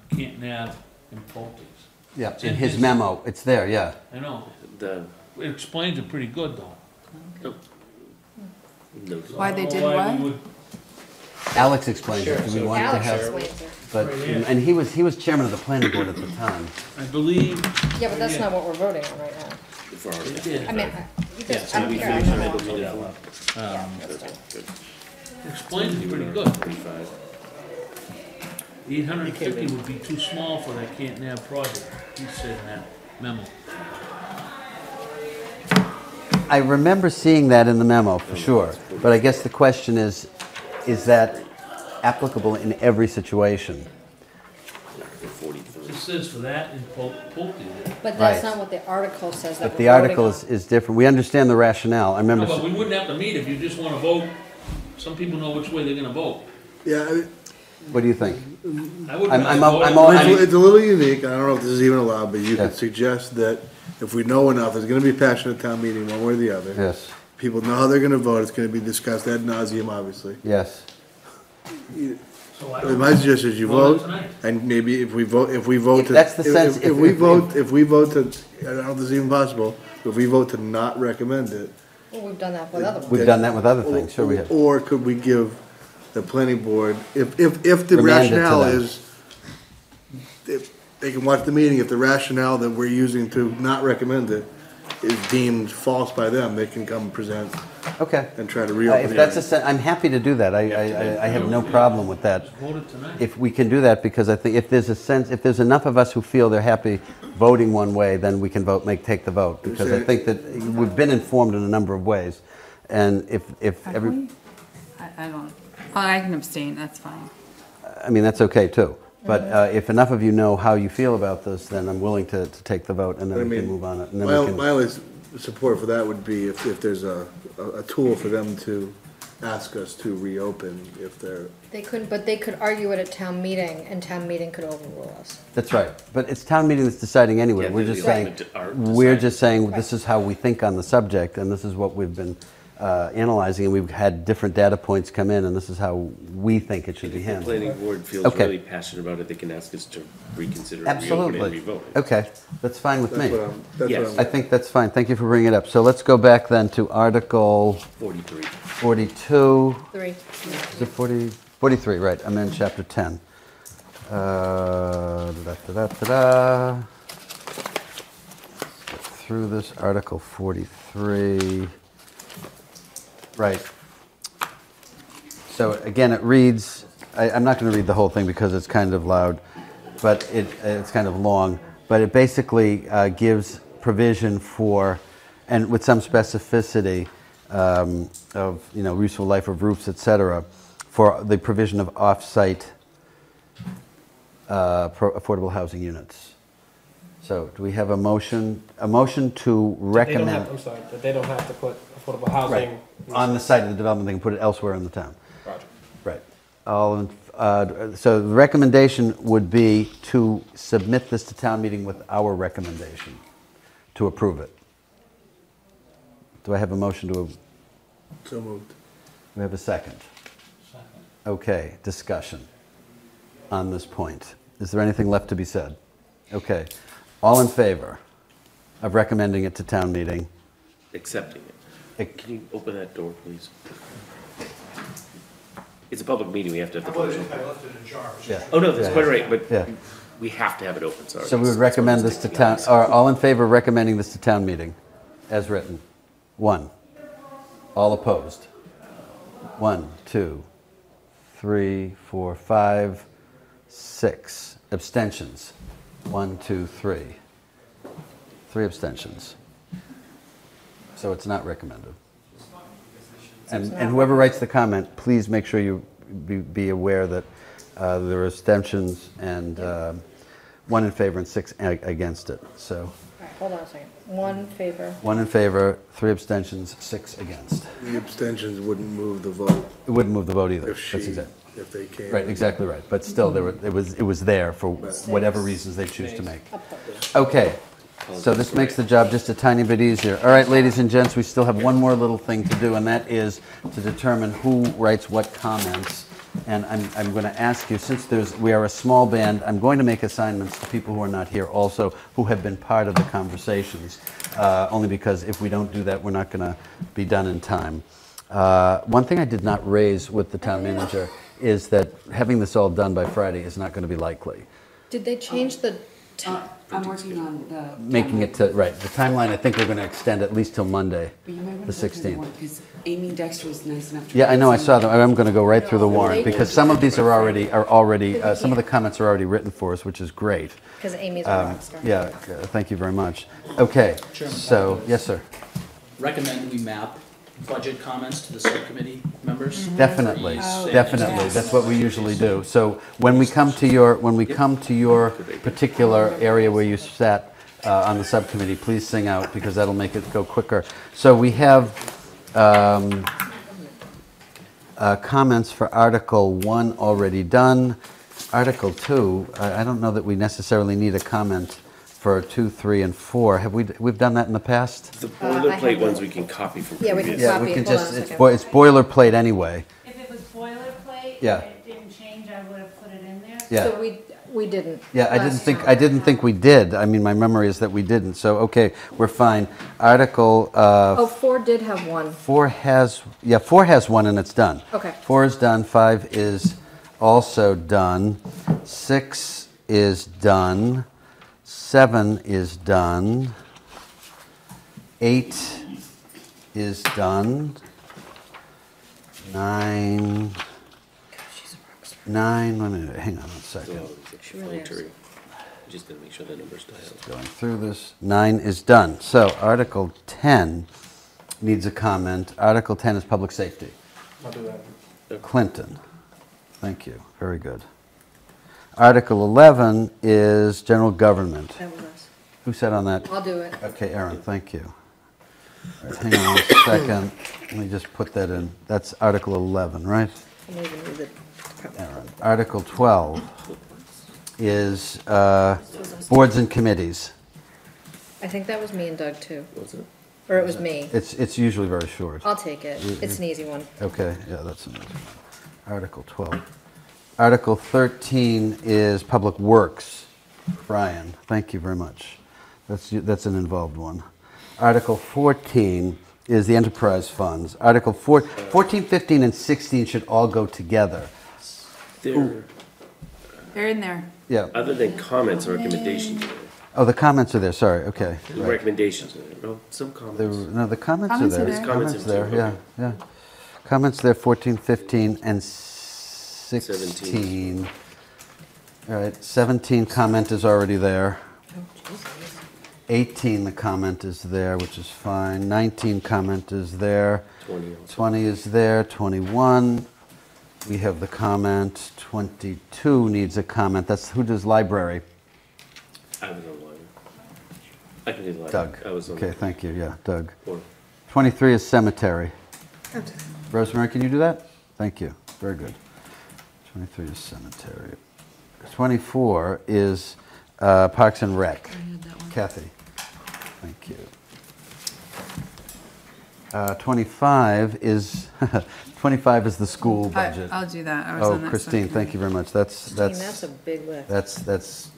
Canton Ave and Pulte's. Yeah, in his memo, it's there, yeah. I know, The, it explains it pretty good though. no, Why they did Why what? we would- Alex explains it. Do we want to Alex have? explains it. But, Right here. and he was chairman of the planning board at the time. I believe. Yeah, but that's not what we're voting on right now. for our. They did. I mean, you Yeah, guys, so I don't we care. I finished know. it, we'll do that one. Yeah, that's done. Good. Explains it pretty good. 35. 850 would be too small for that Canton Ave project, he said in that memo. I remember seeing that in the memo, for sure. But I guess the question is that applicable in every situation? It says for that in Pulte. But that's Right. not what the article says that But the we're voting article on. is different. We understand the rationale. I remember. No, but we wouldn't have to meet if you just wanna vote. Some people know which way they're gonna vote. Yeah, What do you think? I would I'm rather all- vote I'm- tonight. It's a little unique, I don't know if this is even allowed, but you Yeah. could suggest that if we know enough, there's gonna be passion at town meeting, one way or the other. Yes, People know how they're gonna vote, it's gonna be discussed ad nauseum, obviously. yes. So why don't My suggestion is you Vote vote, tonight. and maybe if we vote to. That's the sense, If we vote, if we vote to, I don't know if this is even possible, if we vote to not recommend it. Well, we've done that with other ones. We've done that with other things, sure we have. Or could we give the planning board, if the Remand it to rationale them. is, if they can watch the meeting, if the rationale that we're using to not recommend it is deemed false by them, they can come present Okay. and try to reopen If the that's hearing. I'm happy to do that. I have no problem with that. vote it tonight? If we can do that, because I think if there's a sense, if there's enough of us who feel they're happy voting one way, then we can take the vote. Because I think that we've been informed in a number of ways. And if Have every, we? I don't, I can abstain, that's fine. I mean, that's okay too. But if enough of you know how you feel about this, then I'm willing to take the vote and I then we can mean, move on it. And then My we can, my only support for that would be if there's a tool for them to ask us to reopen if they're. They couldn't, but they could argue it at town meeting, and town meeting could overrule us. that's right. But it's town meeting that's deciding anyway. Yeah, We're the just saying, elected are we're deciding. just saying, this is how we think on the subject, and this is what we've been analyzing, and we've had different data points come in, and this is how we think it should be If the handled. planning board feels Okay. really passionate about it, they can ask us to reconsider, reopen Absolutely. and revote. Okay, that's fine with me. That's Yes. what I I'm. think that's fine. Thank you for bringing it up. So let's go back then to Article 43. 42. 3. Is it 40? 43, right. I'm in Chapter 10. Da-da-da-da-da. Get through this, Article 43. Right. So again, it reads, I'm not going to read the whole thing because it's kind of loud, but it's kind of long, but it basically gives provision for, and with some specificity of, useful life of roofs, et cetera, for the provision of off-site affordable housing units. So do we have a motion to They don't recommend? have, I'm sorry, but they don't have to put affordable housing. Right, on the site of the development, they can put it elsewhere in the town. Roger. Right. So the recommendation would be to submit this to town meeting with our recommendation, to approve it. Do I have a motion to, So moved. do we have a second? Okay, discussion on this point. Is there anything left to be said? Okay, all in favor of recommending it to town meeting? Accepting it. Can you open that door, please? It's a public meeting, we have to have the doors open. left it in jars. Yeah. Oh, no, that's Yeah. quite all right, but Yeah. we have to have it open, sorry. So we would recommend this to town, or all in favor of recommending this to town meeting, as written? 1. All opposed? 1, 2, 3, 4, 5, 6. Abstentions? 1, 2, 3. 3 abstentions. So it's not recommended. And whoever writes the comment, please make sure you be aware that there are abstentions and 1 in favor and 6 against it. So All right, hold on a second. 1 favor. 1 in favor, 3 abstentions, 6 against. The abstentions wouldn't move the vote It wouldn't move the vote either. if That's exactly. if they came. Right, exactly right. But still, it was there for whatever reasons they choose to make. Opposed. Okay, so this makes the job just a tiny bit easier. All right, ladies and gents, we still have one more little thing to do, and that is to determine who writes what comments. And I'm going to ask you, since we are a small band, I'm going to make assignments to people who are not here also, who have been part of the conversations, only because if we don't do that, we're not going to be done in time. One thing I did not raise with the town manager is that having this all done by Friday is not going to be likely. Did they change the I'm working on the. Making it to, right, the timeline, I think we're going to extend at least till Monday, But you might want the to look at the 16th. warrant, because Amy Dexter was nice enough to. Yeah, I know, I write saw some- them. I'm going to go right through the warrant, because some of these are already, some of the comments are already written for us, which is great. Because Amy's a rock star. Yeah, thank you very much. Okay, so, yes, sir. Recommend we map budget comments to the subcommittee members. Definitely, For ease. definitely. That's what we usually do. So when we come to your particular area where you sat on the subcommittee, please sing out, because that'll make it go quicker. So we have comments for Article 1 already done. Article 2, I don't know that we necessarily need a comment for 2, 3, and 4. Have we've done that in the past? The boilerplate ones we can copy from Yeah, we can previous. copy. We can Hold on just, a it's second. boilerplate anyway. If it was boilerplate, Yeah. and it didn't change, I would have put it in there. Yeah. So we didn't. Yeah, last time. I didn't think we did. I mean, my memory is that we didn't. So, okay, we're fine. Article, Oh, 4 did have one. 4 has one and it's done. Okay. 4 is done, 5 is also done, 6 is done, 7 is done, 8 is done, 9, wait a minute, hang on a second. Just gotta make sure the number's dialed. Going through this, 9 is done. So Article 10 needs a comment. Article 10 is public safety. I'll do that. Clinton. Thank you. Very good. Article 11 is general government. That was us. Who said on that? I'll do it. Okay, Aaron, thank you. All right, hang on a second. Let me just put that in. That's Article 11, right? I'm leaving you the. Aaron. Article 12 is boards and committees. I think that was me and Doug too. Was it? Or it was me. It's usually very short. I'll take it. It's an easy one. Okay, yeah, that's an easy one. Article 12. Article 13 is public works. Brian, thank you very much. That's an involved one. Article 14 is the enterprise funds. Article 14, 15, and 16 should all go together. They're in there. Yeah. Other than comments or recommendations. Oh, the comments are there, sorry, okay. The recommendations, no, some comments. No, the comments are Comments are there. there. Comments there, in yeah, too, yeah. Comments there, 14, 15, and 16. All right, 17 comment is already there. 18, the comment is there, which is fine. 19 comment is there. 20 is there. 21, we have the comment. 22 needs a comment. That's who does library? I was on line. I can do the line. Doug. I was on Okay, line. thank you, yeah, Doug. Or- 23 is cemetery. Rosemary, can you do that? Thank you, very good. 23 is cemetery. 24 is Parks and Rec. Kathy, thank you. 25 is 25 is the school budget. I'll do that. I was Oh, on that Christine, thank you very much. That's That's a big lift. that's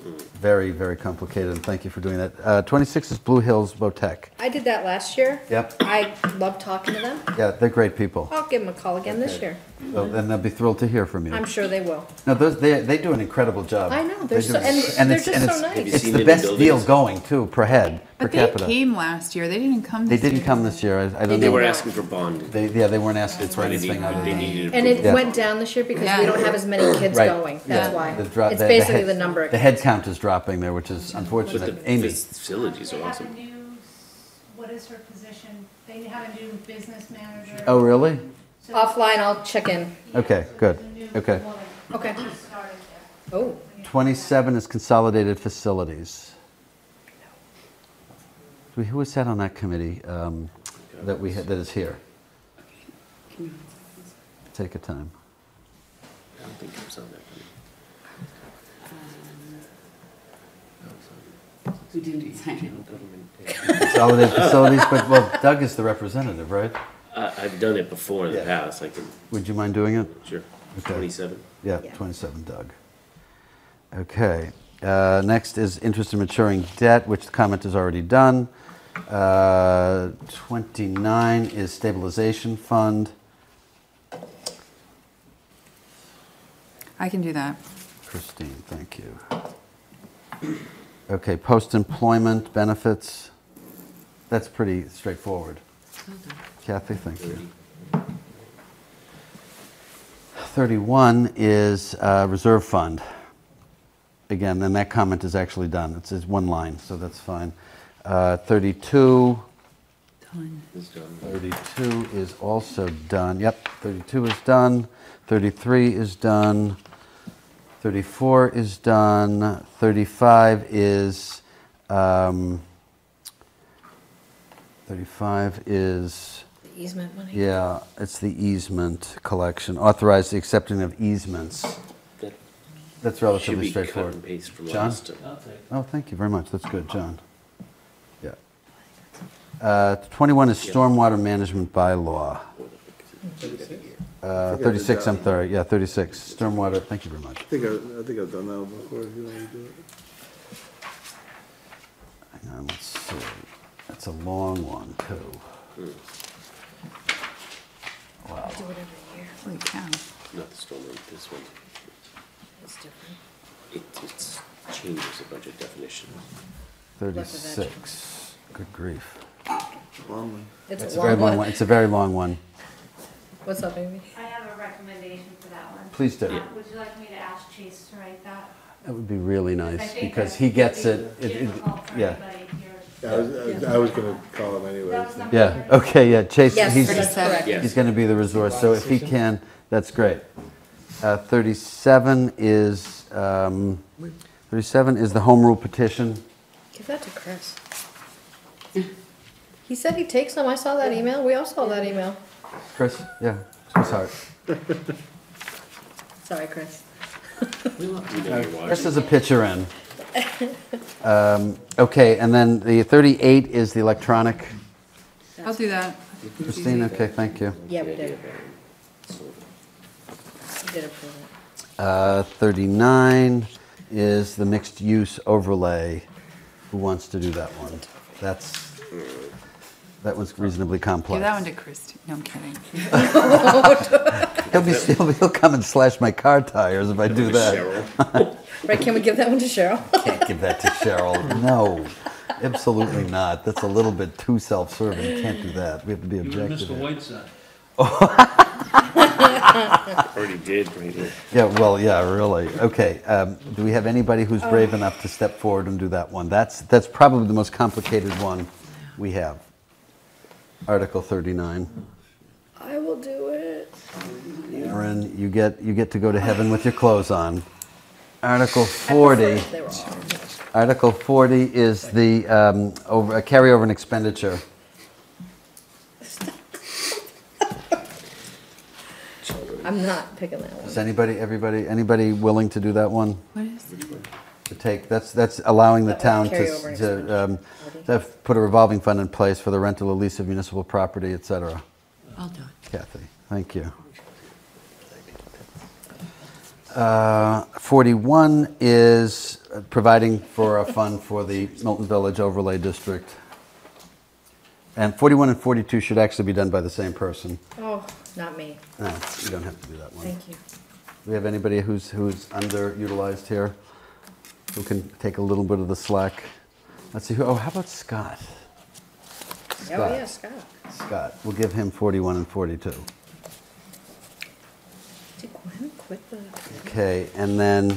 very, very complicated, and thank you for doing that. 26 is Blue Hills Votech. I did that last year. Yep. I love talking to them. Yeah, they're great people. I'll give them a call again this year. So then they'll be thrilled to hear from you. I'm sure they will. No, they do an incredible job. I know, they're They do so- and they're it's- just so it's- nice. Have you It's seen the them in best buildings? deal going too, per head, per But they capita. came last year. They didn't come They this year. didn't come this year. I don't They know. were asking for bonding. They weren't asking for They anything needed, other they than. needed And it approval. went down this year because Yeah. we don't have as many kids Right. going. That's why. It's The basically head- the number. The head count is dropping there, which is But unfortunate. the Amy, facilities They are have awesome. a new, what is her position? They have a new business manager. oh, really? So Offline, I'll check in. Okay, good. there's a new Okay. woman Okay. who started there. Oh, 27 is consolidated facilities. Who was that on that committee that is here? Take a time. I don't think it was on that We didn't sign it. one. Consolidated facilities, but, well, Doug is the representative, right? I've done it before in the past, I can, Would you mind doing it? sure. Okay. 27. Yeah, 27, Doug. Okay, next is interest in maturing debt, which the comment is already done. 29 is stabilization fund. I can do that. Christine, thank you. Okay, post-employment benefits. That's pretty straightforward. Kathy, thank you. 31 is reserve fund. Again, then that comment is actually done. It's one line, so that's fine. 32. Done. 32 is also done. Yep, 32 is done. 33 is done. 34 is done. 35 is 35 is easement money. Yeah, it's the easement collection. Authorize the accepting of easements. That's relatively straightforward. Should be cut and paste from John? last time. Oh, thank you very much. That's good, John. Yeah. 21 is stormwater management bylaw. 36, I'm sorry. Yeah, 36. Stormwater, thank you very much. I think I've done that before, if you want to do it. Hang on, let's see. That's a long one, too. Wow. Do it every year. Holy cow. Not the storm rate, this one. It's different. It changes a bunch of definitions. 36. Good grief. Long one. It's a very long one. It's a very long one. What's up, baby? I have a recommendation for that one. Please do. Would you like me to ask Chase to write that? That would be really nice, I think because that he gets would it. be difficult for Yeah. everybody here. I was gonna call him anyways. Yeah, okay, yeah, Chase, Yes, he's, that's correct. he's gonna be the resource, so if he can, that's great. 37 is, 37 is the home rule petition. Give that to Chris. He said he takes them. I saw that email. We all saw that email. Chris, yeah, Chris Hart. Sorry, Chris. Chris is a pitcher in. Okay, and then the 38 is the electronic. I'll do that. Christine, okay, thank you. Yeah, we did. We did approve it. 39 is the mixed-use overlay. Who wants to do that one? That one's reasonably complex. Give that one to Christine. No, I'm kidding. He'll come and slash my car tires if I do that. Right, can we give that one to Cheryl? Can't give that to Cheryl. No, absolutely not. That's a little bit too self-serving. Can't do that. We have to be You and objective. Mr. Whiteside. Already did, right here. Yeah, well, yeah, really. Okay, do we have anybody who's brave enough to step forward and do that one? That's probably the most complicated one we have. Article 39. I will do it. Erin, you get to go to heaven with your clothes on. Article 40. Article 40 is the carryover and expenditure. I'm not picking that one. Is anybody willing to do that one? What is it? To take, that's allowing the town Carryover and to put a revolving fund in place for the rental or lease of municipal property, et cetera. I'll do it. Kathy, thank you. 41 is providing for a fund for the Milton Village Overlay District. And 41 and 42 should actually be done by the same person. Oh, not me. No, you don't have to do that one. Thank you. Do we have anybody who's underutilized here? Who can take a little bit of the slack? Let's see, how about Scott? Oh, yeah, Scott. Scott, we'll give him 41 and 42. Did Gwen quit the... Okay, and then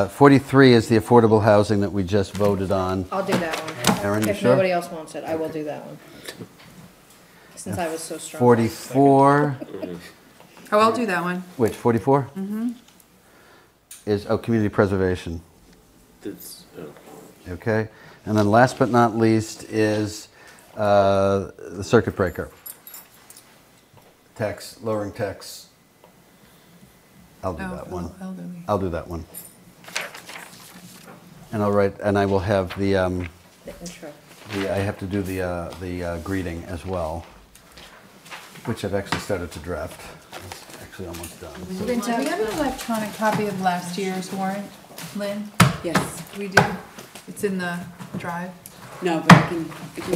43 is the affordable housing that we just voted on. I'll do that one. Erin, you If sure? nobody else wants it, I will do that one. Since I was so strong. 44, Oh, I'll do that one. which, 44? Mm-hmm. Is, community preservation. That's, Okay, and then last but not least is the circuit breaker. Tax, lowering tax. I'll do that one. Elderly. I'll do that one. And I will have the intro. I have to do the greeting as well, which I've actually started to draft. It's actually almost done. So- Do we have an electronic copy of last year's warrant, Lynn? Yes. We do? It's in the drive? No, but I can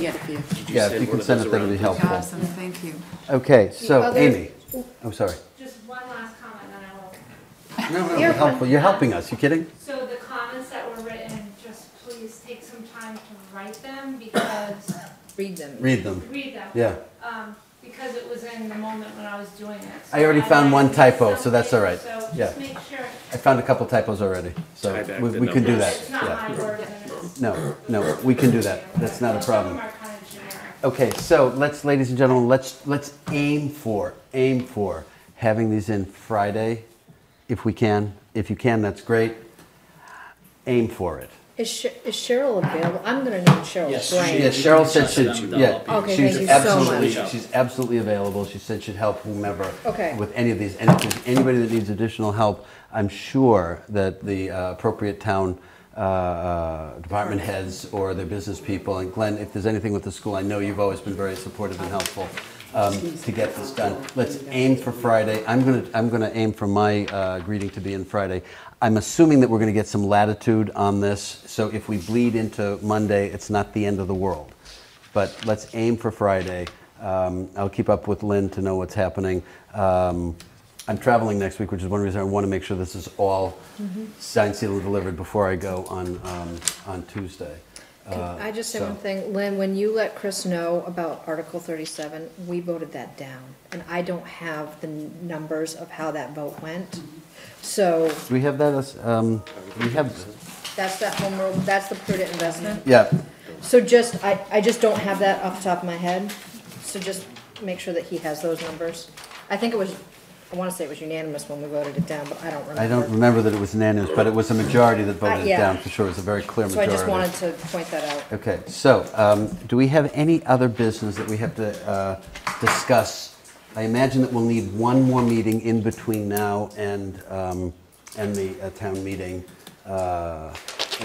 get it for you. Yeah, if you can send it, that'd be helpful. Awesome, thank you. Okay, so other- Amy, I'm sorry. Just one last comment, then I will. No, you're helpful. You're helping us. You kidding? So the comments that were written, just please take some time to write them because. Read them. Read them. Read them. Yeah. Because it was in the moment when I was doing it. So I already found one missed typo, so that's all right. something, So Yeah. just make sure. I found a couple typos already, so Tie back we the can do numbers. that. It's not Yeah. my words and it's. No, we can do that. That's not a Some of them problem. are kind of generic. Okay, so let's, ladies and gentlemen, let's aim for having these in Friday, if we can. If you can, that's great. Aim for it. Is Cheryl available? I'm gonna need Cheryl's Yes, brain. Yeah, Cheryl said Touch them, she'd, they'll yeah. help you. Okay, she's thank you so absolutely- much. She's absolutely available. She said she'd help whomever. Okay. With any of these. And if there's anybody that needs additional help, I'm sure that the appropriate town department heads or their business people, and Glenn, if there's anything with the school, I know you've always been very supportive and helpful to get this done. Let's aim for Friday. I'm gonna aim for my greeting to be in Friday. I'm assuming that we're gonna get some latitude on this, so if we bleed into Monday, it's not the end of the world. But let's aim for Friday. I'll keep up with Lynn to know what's happening. I'm traveling next week, which is one reason I want to make sure this is all signed, sealed, and delivered before I go on Tuesday. I just say so- one thing, Lynn, when you let Chris know about Article 37, we voted that down. And I don't have the numbers of how that vote went. So Do we have that as, we have, that's that home rule, that's the prudent investment. yeah, So I just don't have that off the top of my head. So just make sure that he has those numbers. I think it was, I want to say it was unanimous when we voted it down, but I don't remember. I don't remember that it was unanimous, but it was a majority that voted it yeah. down, for sure. It was a very clear So I majority. just wanted to point that out. Okay, so, do we have any other business that we have to discuss? I imagine that we'll need one more meeting in between now and the town meeting,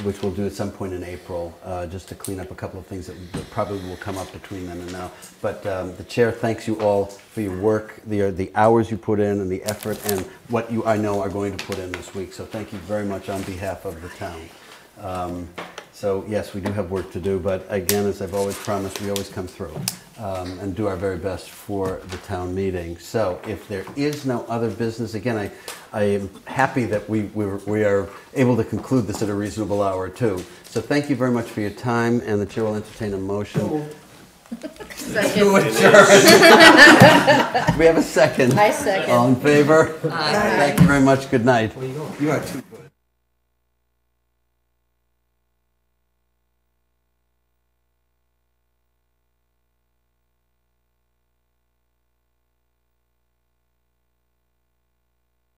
which we'll do at some point in April, just to clean up a couple of things that probably will come up between then and now. But the chair thanks you all for your work, the hours you put in and the effort and what you, I know, are going to put in this week. So thank you very much on behalf of the town. So yes, we do have work to do, but again, as I've always promised, we always come through and do our very best for the town meeting. So if there is no other business, again, I am happy that we are able to conclude this at a reasonable hour too. So thank you very much for your time, and the chair will entertain a motion. To adjourn. We have a second. I second. All in favor? Aye. Thank you very much. Good night. You are too good.